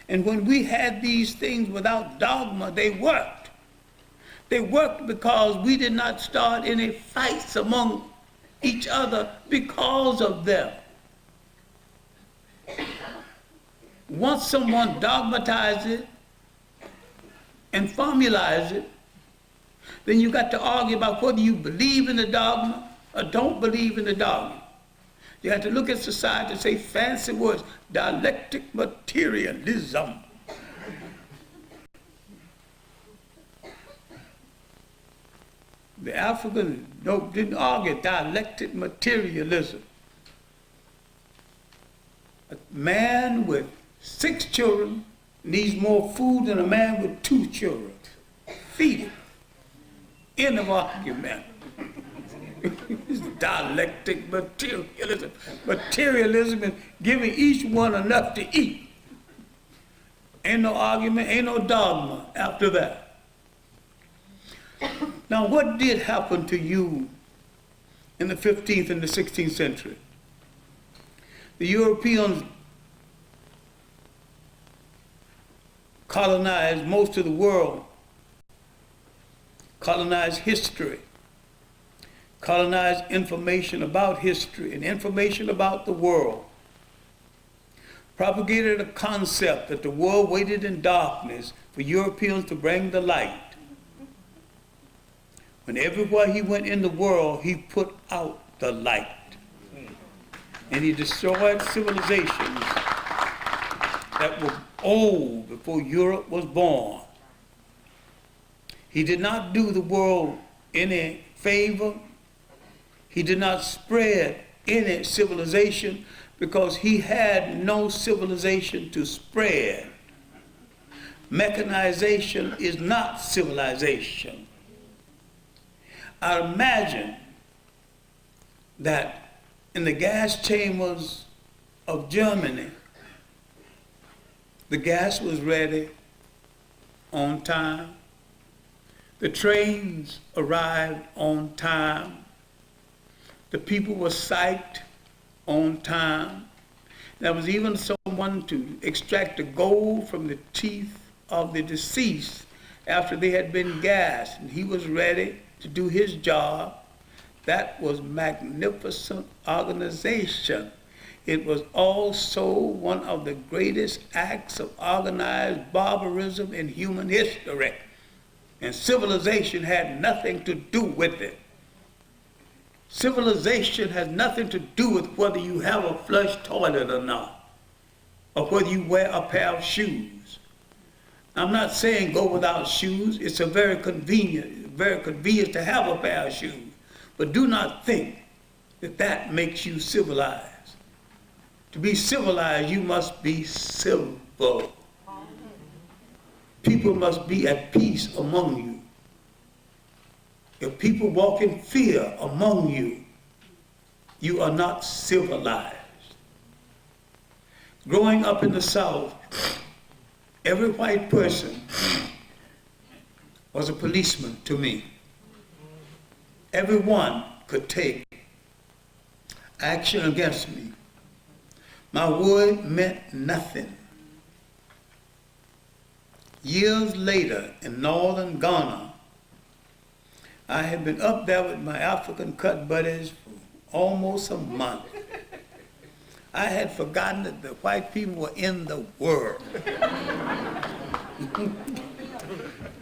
And when we had these things without dogma, they worked. They worked because we did not start any fights among each other because of them. Once someone dogmatized it and formalized it, then you got to argue about whether you believe in the dogma or don't believe in the dogma. You have to look at society and say fancy words, dialectic materialism. The Africans didn't argue dialectic materialism. A man with 6 children needs more food than a man with 2 children. Feed him. End of argument. It's dialectic materialism. Materialism is giving each one enough to eat. Ain't no argument, ain't no dogma after that. Now, what did happen to you in the 15th and the 16th century? The Europeans colonized most of the world, colonized history, colonized information about history and information about the world, propagated a concept that the world waited in darkness for Europeans to bring the light. When everywhere he went in the world, he put out the light. And he destroyed civilizations that were old before Europe was born. He did not do the world any favor. He did not spread any civilization because he had no civilization to spread. Mechanization is not civilization. I imagine that in the gas chambers of Germany, the gas was ready on time. The trains arrived on time. The people were psyched on time. There was even someone to extract the gold from the teeth of the deceased after they had been gassed, and he was ready to do his job. That was magnificent organization. It was also one of the greatest acts of organized barbarism in human history. And civilization had nothing to do with it. Civilization has nothing to do with whether you have a flush toilet or not, or whether you wear a pair of shoes. I'm not saying go without shoes. It's very convenient to have a pair of shoes. But do not think that that makes you civilized. To be civilized, you must be civil. People must be at peace among you. If people walk in fear among you, you are not civilized. Growing up in the South, every white person was a policeman to me. Everyone could take action against me. My word meant nothing. years later in northern Ghana, I had been up there with my African cut buddies for almost a month. I had forgotten that the white people were in the world.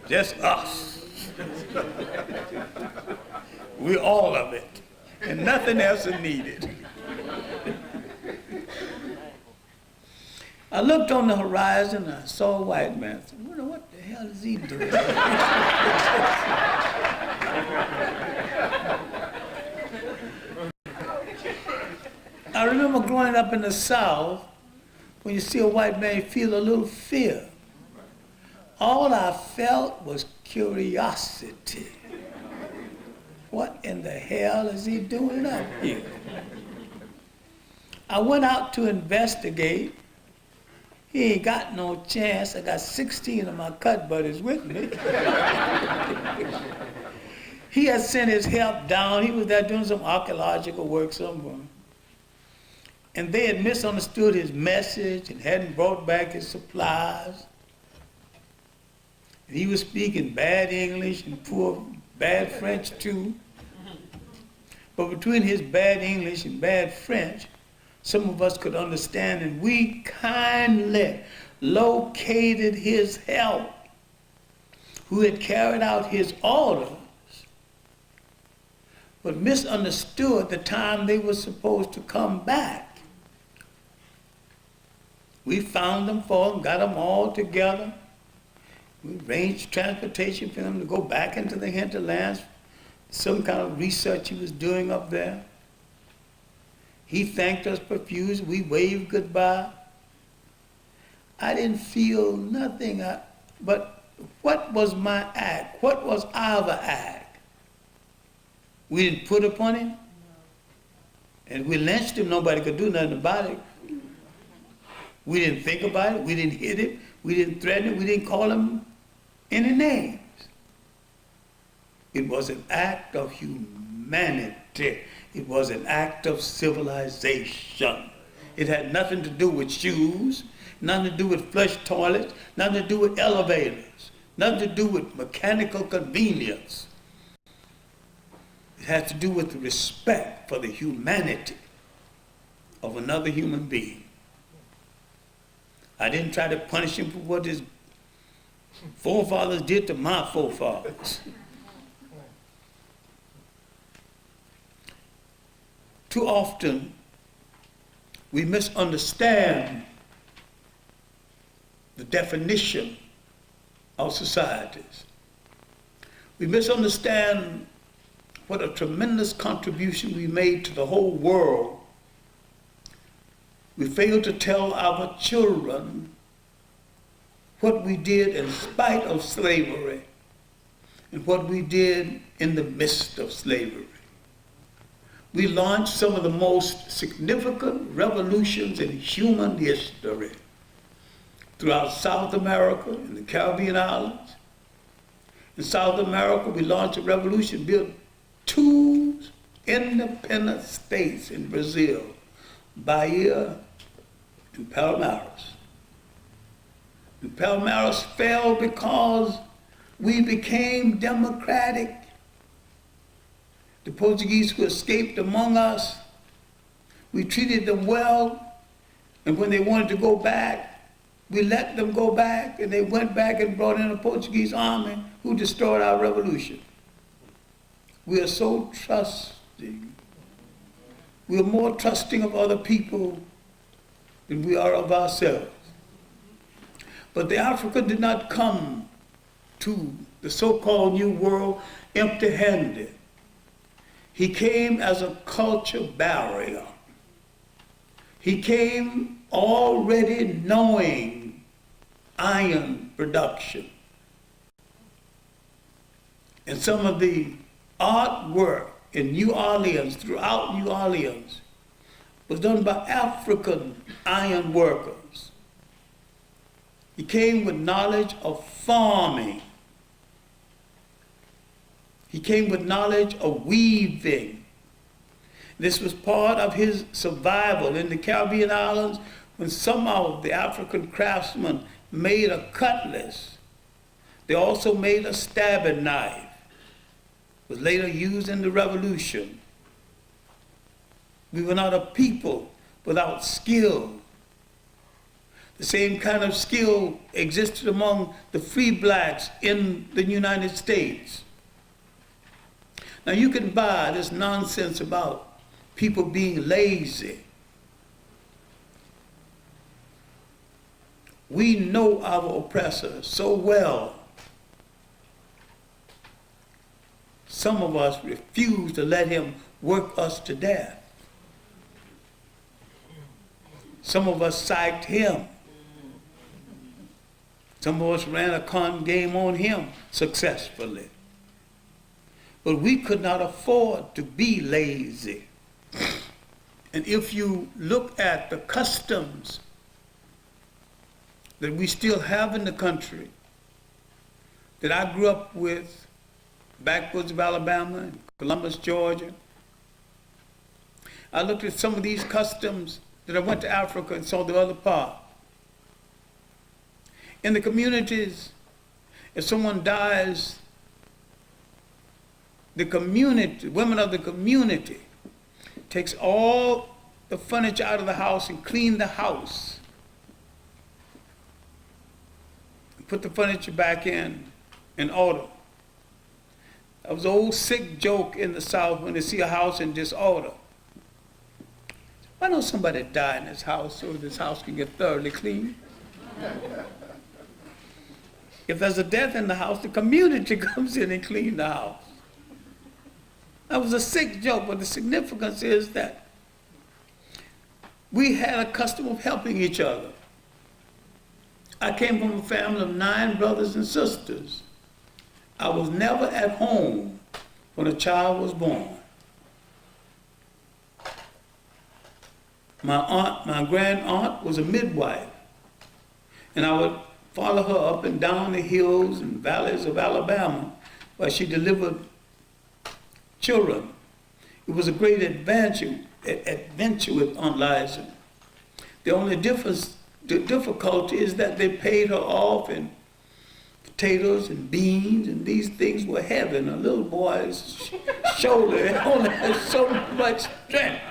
Just us. We're all of it, and nothing else is needed. I looked on the horizon and I saw a white man. I said, what the hell is he doing? I remember growing up in the South, when you see a white man, you feel a little fear. All I felt was curiosity. What in the hell is he doing up here? I went out to investigate. He ain't got no chance. I got 16 of my cut buddies with me. He had sent his help down. He was there doing some archaeological work somewhere. And they had misunderstood his message and hadn't brought back his supplies. And he was speaking bad English and poor, bad French too. But between his bad English and bad French, some of us could understand, and we kindly located his help, who had carried out his orders, but misunderstood the time they were supposed to come back. We found them for them, got them all together. We arranged transportation for them to go back into the hinterlands, some kind of research he was doing up there. He thanked us profusely. We waved goodbye. I didn't feel nothing, but what was my act? What was our act? We didn't put upon him, and we lynched him. Nobody could do nothing about it. We didn't think about it. We didn't hit him. We didn't threaten him. We didn't call him any names. It was an act of humanity. It was an act of civilization. It had nothing to do with shoes, nothing to do with flush toilets, nothing to do with elevators, nothing to do with mechanical convenience. It had to do with the respect for the humanity of another human being. I didn't try to punish him for what his forefathers did to my forefathers. Too often, we misunderstand the definition of societies. We misunderstand what a tremendous contribution we made to the whole world. We fail to tell our children what we did in spite of slavery and what we did in the midst of slavery. We launched some of the most significant revolutions in human history throughout South America and the Caribbean islands. In South America, we launched a revolution, built 2 independent states in Brazil, Bahia and Palmeiras. And Palmeiras fell because we became democratic. The Portuguese who escaped among us, we treated them well, and when they wanted to go back, we let them go back, and they went back and brought in a Portuguese army who destroyed our revolution. We are so trusting. We are more trusting of other people than we are of ourselves. But the African did not come to the so-called New World empty-handed. He came as a culture barrier. He came already knowing iron production. And some of the artwork in New Orleans, throughout New Orleans, was done by African iron workers. He came with knowledge of farming. He came with knowledge of weaving. This was part of his survival in the Caribbean islands when some of the African craftsmen made a cutlass They also made a stabbing knife, was later used in the revolution. We were not a people without skill. The same kind of skill existed among the free blacks in the United States. Now you can buy this nonsense about people being lazy. We know our oppressors so well. Some of us refuse to let him work us to death. Some of us psyched him. Some of us ran a con game on him successfully. But we could not afford to be lazy. And if you look at the customs that we still have in the country, that I grew up with, backwoods of Alabama and Columbus, Georgia, I looked at some of these customs that I went to Africa and saw the other part. In the communities, if someone dies, the community, women of the community, takes all the furniture out of the house and clean the house. Put the furniture back in order. That was an old sick joke in the South when they see a house in disorder. Why don't somebody die in this house so this house can get thoroughly clean? If there's a death in the house, the community comes in and cleans the house. That was a sick joke, but the significance is that we had a custom of helping each other. I came from a family of 9 brothers and sisters. I was never at home when a child was born. My grand aunt was a midwife, and I would follow her up and down the hills and valleys of Alabama while she delivered children. It was a great adventure with Aunt Liza. The only difficulty is that they paid her off in potatoes and beans, and these things were heavy. A little boy's shoulder only had so much strength.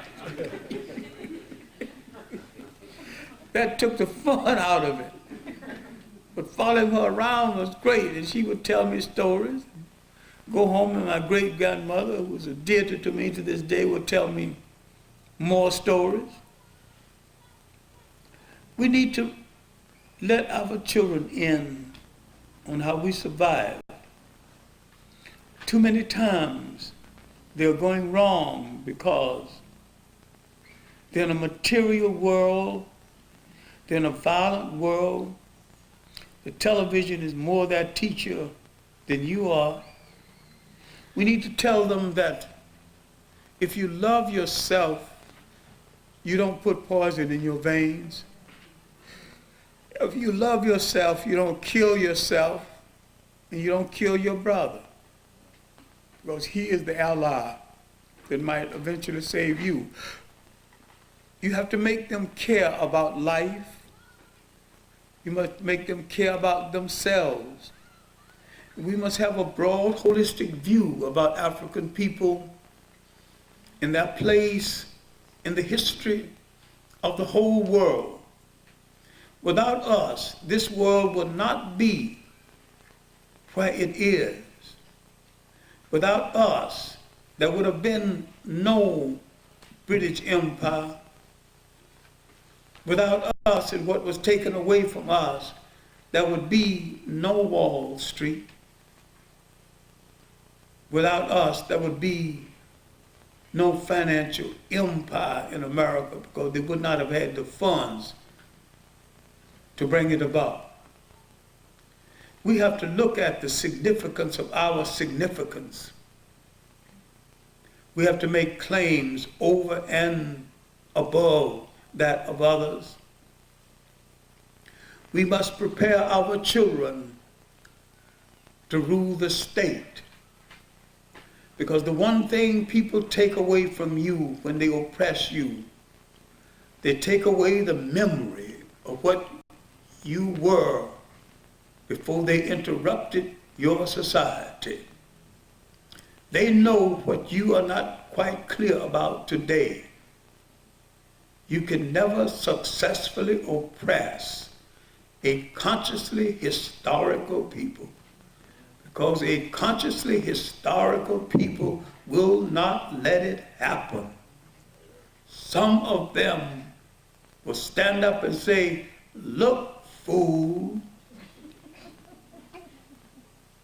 That took the fun out of it. But following her around was great, and she would tell me stories. Go home, and my great-grandmother, who was a dear to me to this day, would tell me more stories. We need to let our children in on how we survive. Too many times they're going wrong because they're in a material world, they're in a violent world. The television is more their teacher than you are. We need to tell them that if you love yourself, you don't put poison in your veins. If you love yourself, you don't kill yourself, and you don't kill your brother, because he is the ally that might eventually save you. You have to make them care about life. You must make them care about themselves. We must have a broad, holistic view about African people and their place in the history of the whole world. Without us, this world would not be where it is. Without us, there would have been no British Empire. Without us and what was taken away from us, there would be no Wall Street. Without us, there would be no financial empire in America, because they would not have had the funds to bring it about. We have to look at the significance of our significance. We have to make claims over and above that of others. We must prepare our children to rule the state. Because the one thing people take away from you when they oppress you, they take away the memory of what you were before they interrupted your society. They know what you are not quite clear about today. You can never successfully oppress a consciously historical people, because a consciously historical people will not let it happen. Some of them will stand up and say, "Look, fool,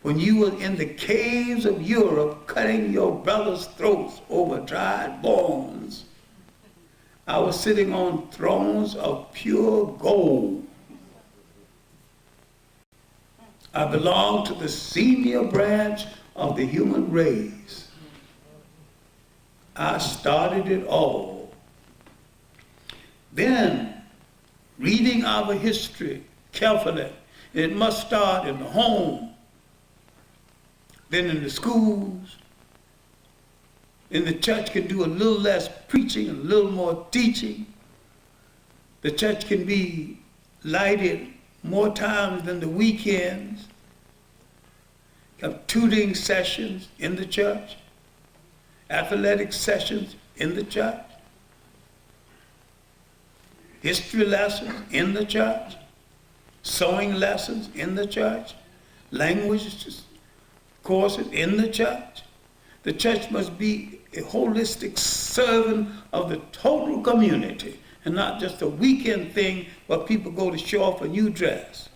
when you were in the caves of Europe cutting your brothers' throats over dried bones, I was sitting on thrones of pure gold. I belong to the senior branch of the human race. I started it all." Then, reading our history carefully, it must start in the home, then in the schools. And the church can do a little less preaching and a little more teaching. The church can be lighted more times than the weekends. Have tutoring sessions in the church, athletic sessions in the church, history lessons in the church, sewing lessons in the church, language courses in the church. The church must be a holistic servant of the total community and not just a weekend thing where people go to show off a new dress.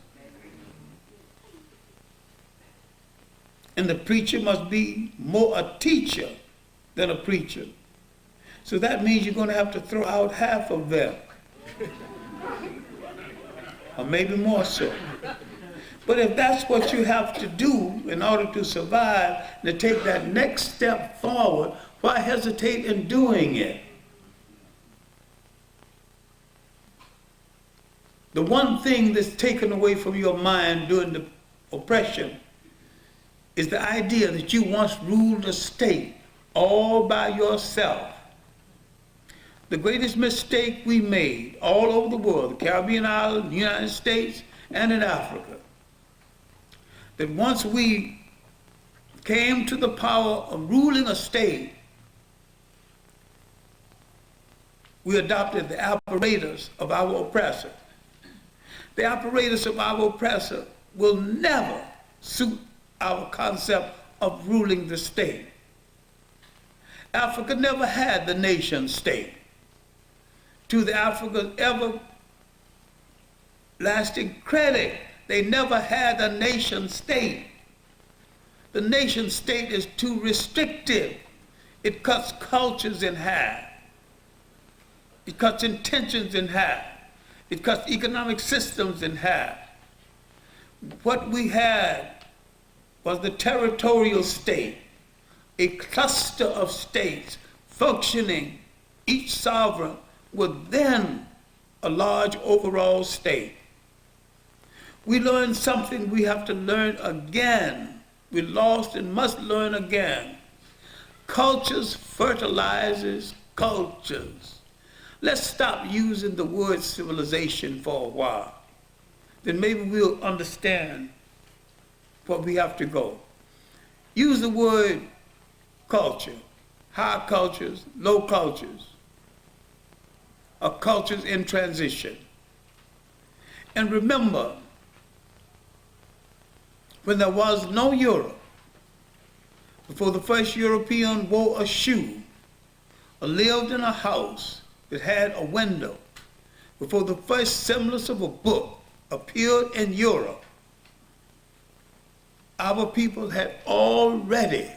And the preacher must be more a teacher than a preacher. So that means you're going to have to throw out half of them. Or maybe more so. But if that's what you have to do in order to survive, to take that next step forward, why hesitate in doing it? The one thing that's taken away from your mind during the oppression is the idea that you once ruled a state all by yourself. The greatest mistake we made all over the world, the Caribbean islands, the United States, and in Africa, that once we came to the power of ruling a state, we adopted the apparatus of our oppressor. The apparatus of our oppressor will never suit our concept of ruling the state. Africa never had the nation state. To the Africa's everlasting credit, they never had a nation state. The nation state is too restrictive. It cuts cultures in half. It cuts intentions in half. It cuts economic systems in half. What we had was the territorial state, a cluster of states functioning, each sovereign within a large overall state. We learned something we have to learn again. We lost and must learn again. Cultures fertilizes cultures. Let's stop using the word civilization for a while. Then maybe we'll understand where we have to go. Use the word culture, high cultures, low cultures, or cultures in transition. And remember, when there was no Europe, before the first European wore a shoe or lived in a house that had a window, before the first semblance of a book appeared in Europe, our people had already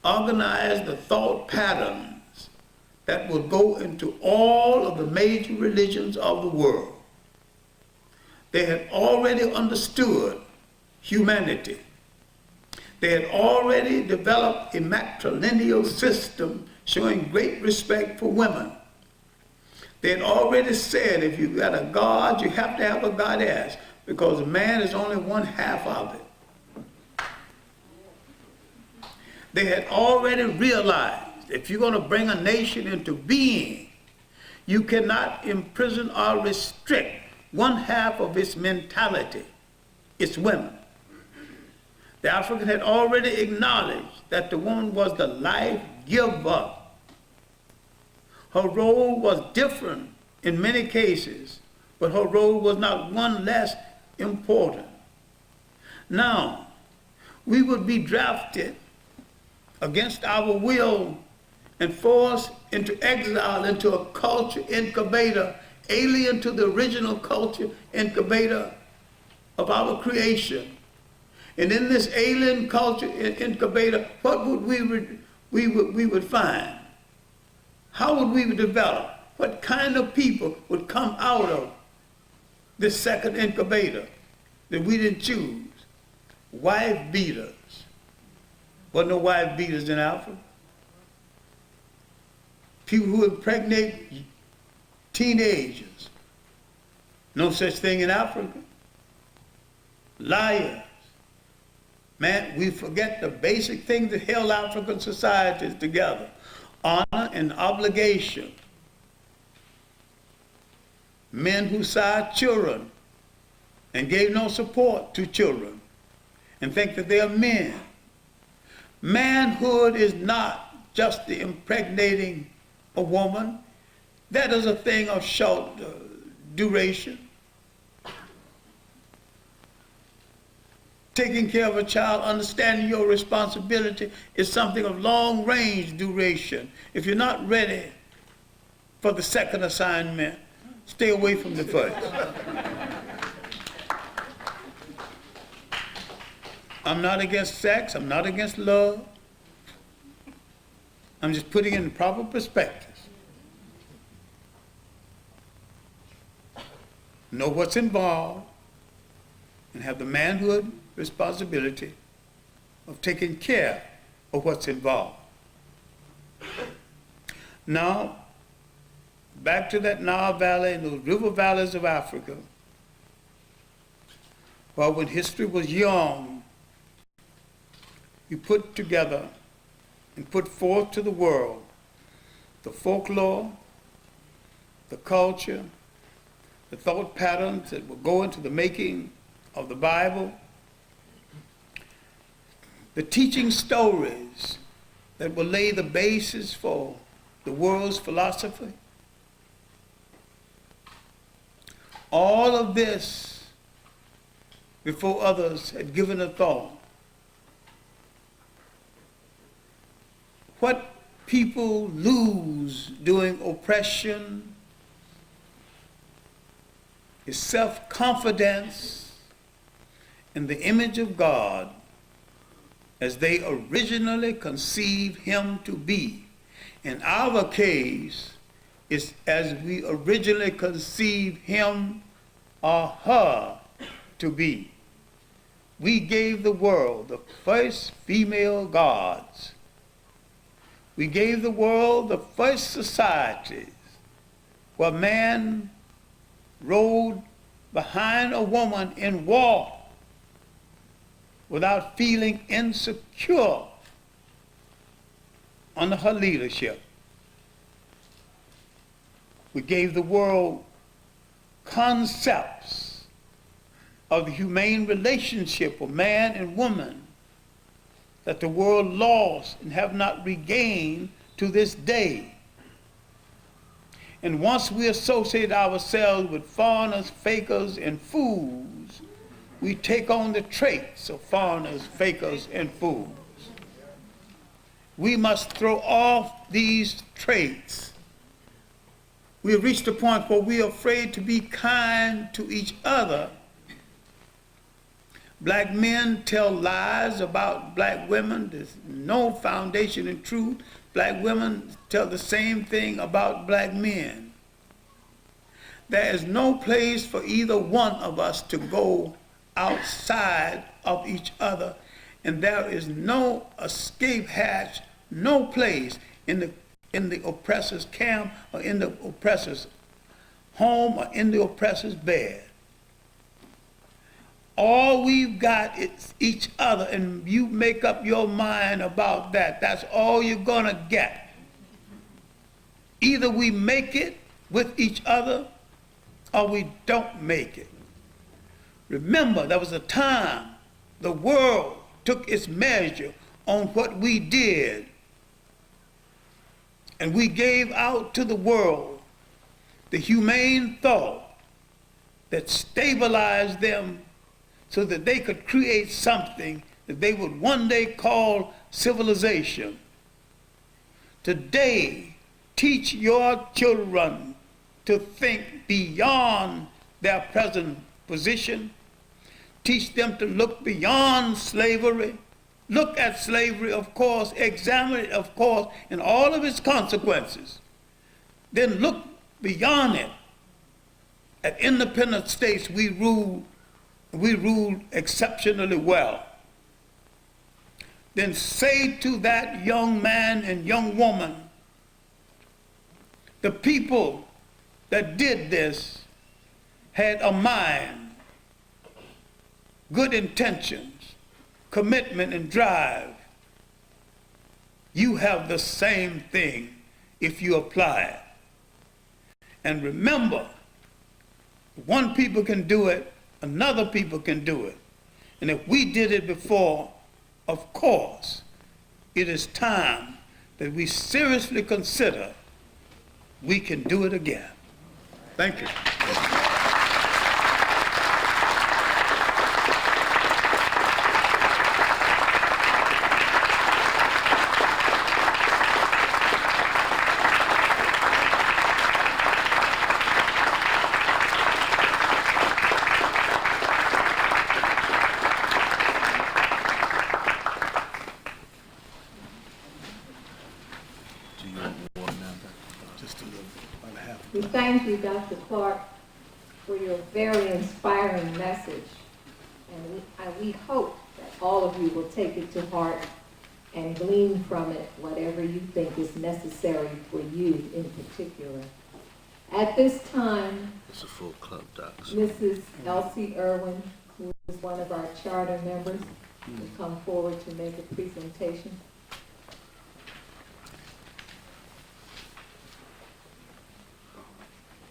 organized the thought patterns that would go into all of the major religions of the world. They had already understood humanity. They had already developed a matrilineal system showing great respect for women. They had already said if you've got a god, you have to have a goddess, because a man is only one half of it. They had already realized if you're going to bring a nation into being, you cannot imprison or restrict one half of its mentality. its women. The African had already acknowledged that the woman was the life giver. Her role was different in many cases, but her role was not one less important. Now, we would be drafted against our will and forced into exile, into a culture incubator, alien to the original culture incubator of our creation. And in this alien culture incubator, what would we would find? How would we develop? What kind of people would come out of this second incubator that we didn't choose? Wife beaters. Wasn't no wife beaters in Africa. People who impregnate teenagers. No such thing in Africa. Liars. Man, we forget the basic things that held African societies together. Honor and obligation. Men who sired children and gave no support to children and think that they are men. Manhood is not just the impregnating a woman. That is a thing of short duration. Taking care of a child, understanding your responsibility is something of long range duration. If you're not ready for the second assignment, stay away from the first. I'm not against sex, I'm not against love. I'm just putting it in proper perspective. Know what's involved and have the manhood responsibility of taking care of what's involved. Now, back to that Nile Valley and those river valleys of Africa. Well, when history was young, we put together and put forth to the world the folklore, the culture, the thought patterns that will go into the making of the Bible, the teaching stories that will lay the basis for the world's philosophy. All of this before others had given a thought. What people lose during oppression is self-confidence in the image of God as they originally conceived him to be. In our case, it's as we originally conceived him or her to be. We gave the world the first female gods. We gave the world the first societies where man rode behind a woman in war without feeling insecure under her leadership. We gave the world concepts of the humane relationship of man and woman that the world lost and have not regained to this day. And once we associate ourselves with foreigners, fakers, and fools, we take on the traits of foreigners, fakers, and fools. We must throw off these traits. We have reached a point where we are afraid to be kind to each other. Black men tell lies about black women. There's no foundation in truth. Black women tell the same thing about black men. There is no place for either one of us to go outside of each other, and there is no escape hatch, no place in the oppressor's camp or in the oppressor's home or in the oppressor's bed. All we've got is each other, and you make up your mind about that. That's all you're gonna get. Either we make it with each other or we don't make it. Remember, there was a time the world took its measure on what we did, and we gave out to the world the humane thought that stabilized them so that they could create something that they would one day call civilization. Today, teach your children to think beyond their present position. Teach them to look beyond slavery. Look at slavery, of course, examine it, of course, in all of its consequences. Then look beyond it. At independent states, we ruled exceptionally well. Then say to that young man and young woman, the people that did this had a mind, good intentions, commitment, and drive. You have the same thing if you apply it. And remember, one people can do it, another people can do it. And if we did it before, of course, it is time that we seriously consider we can do it again. Thank you.
We thank you, Dr. Clark, for your very inspiring message. And we hope that all of you will take it to heart and glean from it whatever you think is necessary for you in particular. At this time,
It's a full club, Docs.
Mrs. Elsie Irwin, who is one of our charter members, will come forward to make a presentation.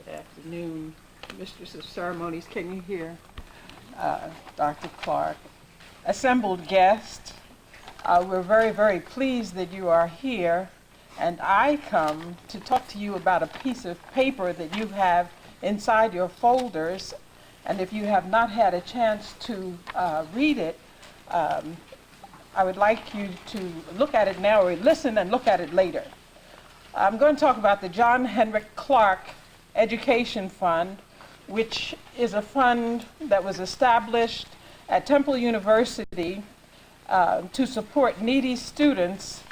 Good afternoon, Mistress of Ceremonies. Can you hear Dr. Clark? Assembled guests, we're very, very pleased that you are here, and I come to talk to you about a piece of paper that you have inside your folders, and if you have not had a chance to read it, I would like you to look at it now or listen and look at it later. I'm going to talk about the John Henrik Clark Education Fund, which is a fund that was established at Temple University to support needy students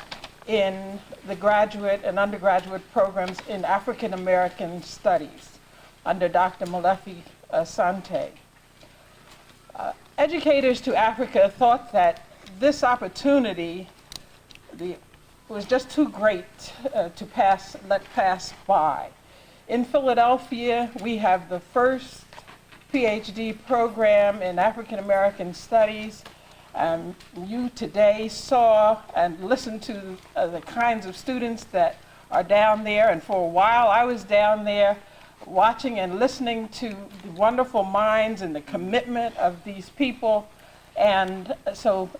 in the graduate and undergraduate programs in African American studies under Dr. Molefi Asante. Educators to Africa thought that this opportunity was just too great to let pass by. In Philadelphia, we have the first PhD program in African American Studies. You today saw and listened to the kinds of students that are down there, and for a while I was down there watching and listening to the wonderful minds and the commitment of these people. And so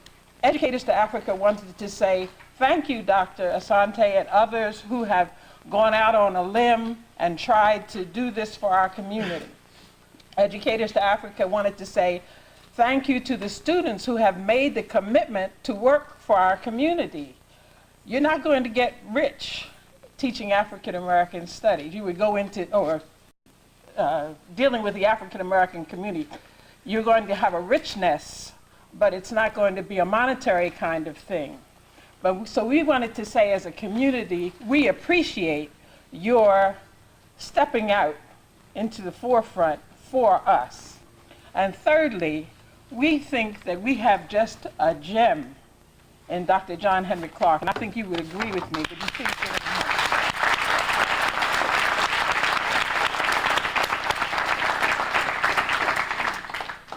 Educators to Africa wanted to say thank you, Dr. Asante, and others who have gone out on a limb and tried to do this for our community. Educators to Africa wanted to say thank you to the students who have made the commitment to work for our community. You're not going to get rich teaching African American studies. You would go into, dealing with the African American community. You're going to have a richness, but it's not going to be a monetary kind of thing. So we wanted to say as a community, we appreciate your stepping out into the forefront for us. And thirdly, we think that we have just a gem in Dr. John Henrik Clark, and I think you would agree with me, but you think there's more.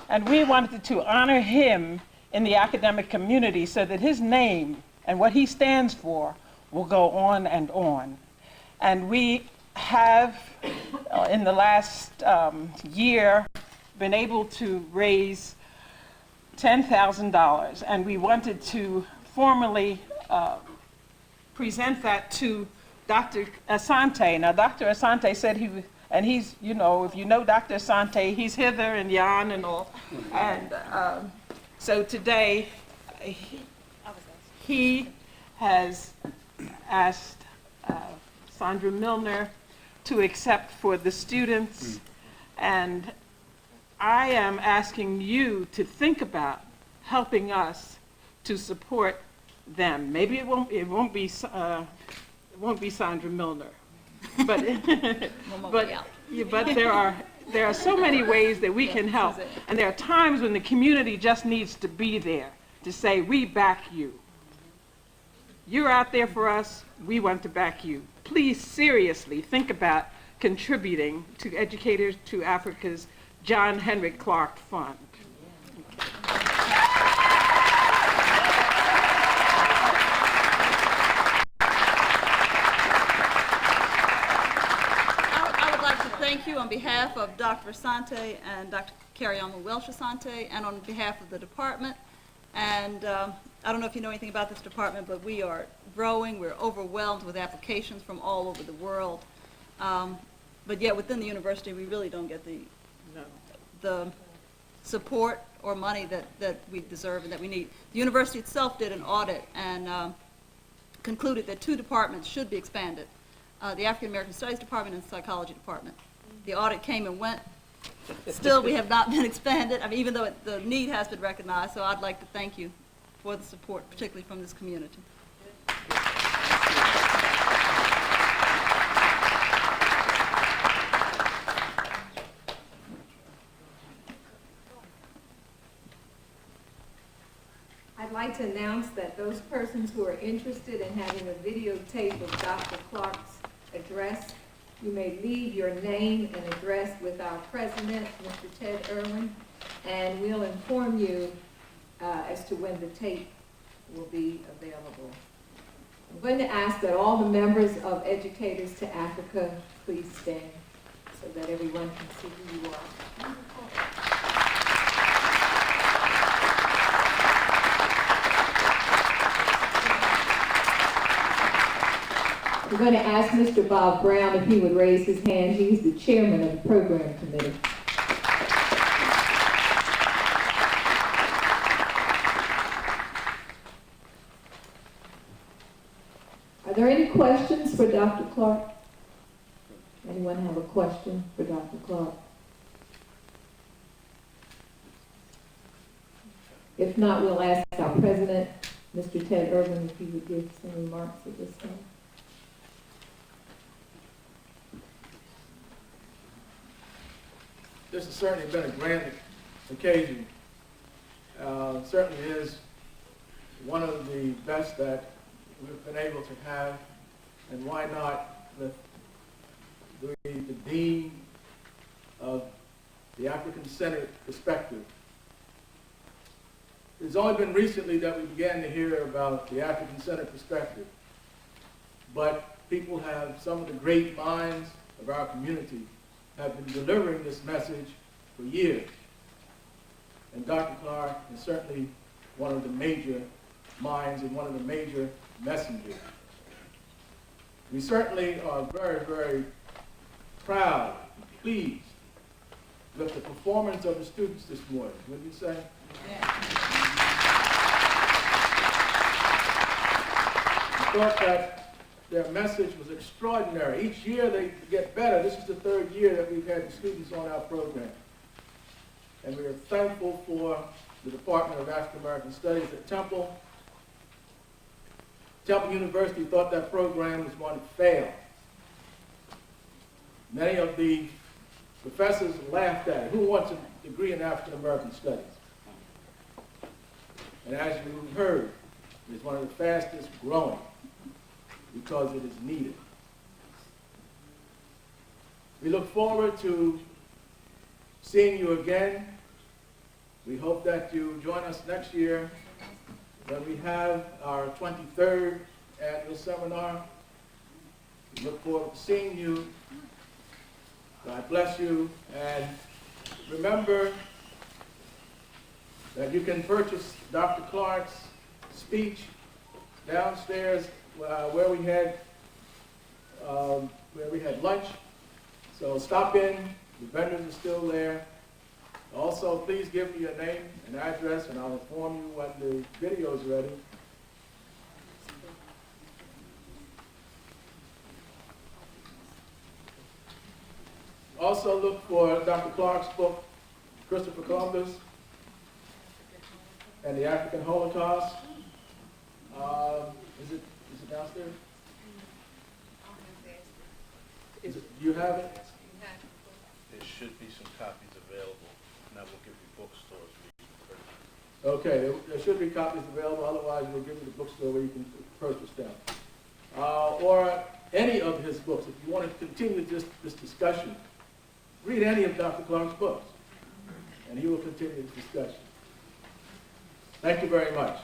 And we wanted to honor him in the academic community so that his name and what he stands for will go on and on. And we have, in the last year, been able to raise $10,000, and we wanted to formally present that to Dr. Asante. Now, Dr. Asante said he, and he's, you know, if you know Dr. Asante, he's hither and yon and all. And so today, he has asked Sandra Milner to accept for the students, and I am asking you to think about helping us to support them. Maybe it won't be Sandra Milner, but but there are so many ways that we can help, and there are times when the community just needs to be there to say, we back you. You're out there for us, we want to back you. Please seriously think about contributing to Educators to Africa's John Henrik Clark Fund.
I would like to thank you on behalf of Dr. Asante and Dr. Carriama Welsh Asante, and on behalf of the department. And I don't know if you know anything about this department, but we are growing. We're overwhelmed with applications from all over the world. But yet within the university, we really don't get the support or money that we deserve and that we need. The university itself did an audit and concluded that 2 departments should be expanded, the African American Studies Department and the Psychology Department. The audit came and went. Still, we have not been expanded, I mean, even though the need has been recognized. So I'd like to thank you for the support, particularly from this community.
I'd like to announce that those persons who are interested in having a videotape of Dr. Clark's address, you may leave your name and address with our president, Mr. Ted Irwin, and we'll inform you as to when the tape will be available. I'm going to ask that all the members of Educators to Africa please stand so that everyone can see who you are. We're going to ask Mr. Bob Brown if he would raise his hand. He's the chairman of the program committee. Are there any questions for Dr. Clark? Anyone have a question for Dr. Clark? If not, we'll ask our president, Mr. Ted Irwin, if he would give some remarks at this time.
This has certainly been a grand occasion. Certainly is one of the best that we've been able to have, and why not with the Dean of the African-centered perspective. It's only been recently that we began to hear about the African-centered perspective, but people have, some of the great minds of our community have been delivering this message for years. And Dr. Clark is certainly one of the major minds and one of the major messengers. We certainly are very, very proud and pleased with the performance of the students this morning, wouldn't you say? Yeah. I thought that their message was extraordinary. Each year they get better. This is the 3rd year that we've had the students on our program. And we are thankful for the Department of African American Studies at Temple. Temple University thought that program was going to fail. Many of the professors laughed at it. Who wants a degree in African American Studies? And as you heard, it's one of the fastest growing because it is needed. We look forward to seeing you again. We hope that you join us next year when we have our 23rd annual seminar. We look forward to seeing you. God bless you, and remember that you can purchase Dr. Clark's speech downstairs where we had lunch. So stop in, the vendors are still there. Also, please give me your name and address, and I'll inform you when the video is ready. Also look for Dr. Clark's book, Christopher Columbus and the African Holocaust. Is it downstairs? Do you have it?
There should be some copies available, and I will give you bookstores where you can purchase.
Okay, there should be copies available, otherwise we'll give you the bookstore where you can purchase them. Or any of his books. If you want to continue this discussion, read any of Dr. Clark's books, and he will continue the discussion. Thank you very much.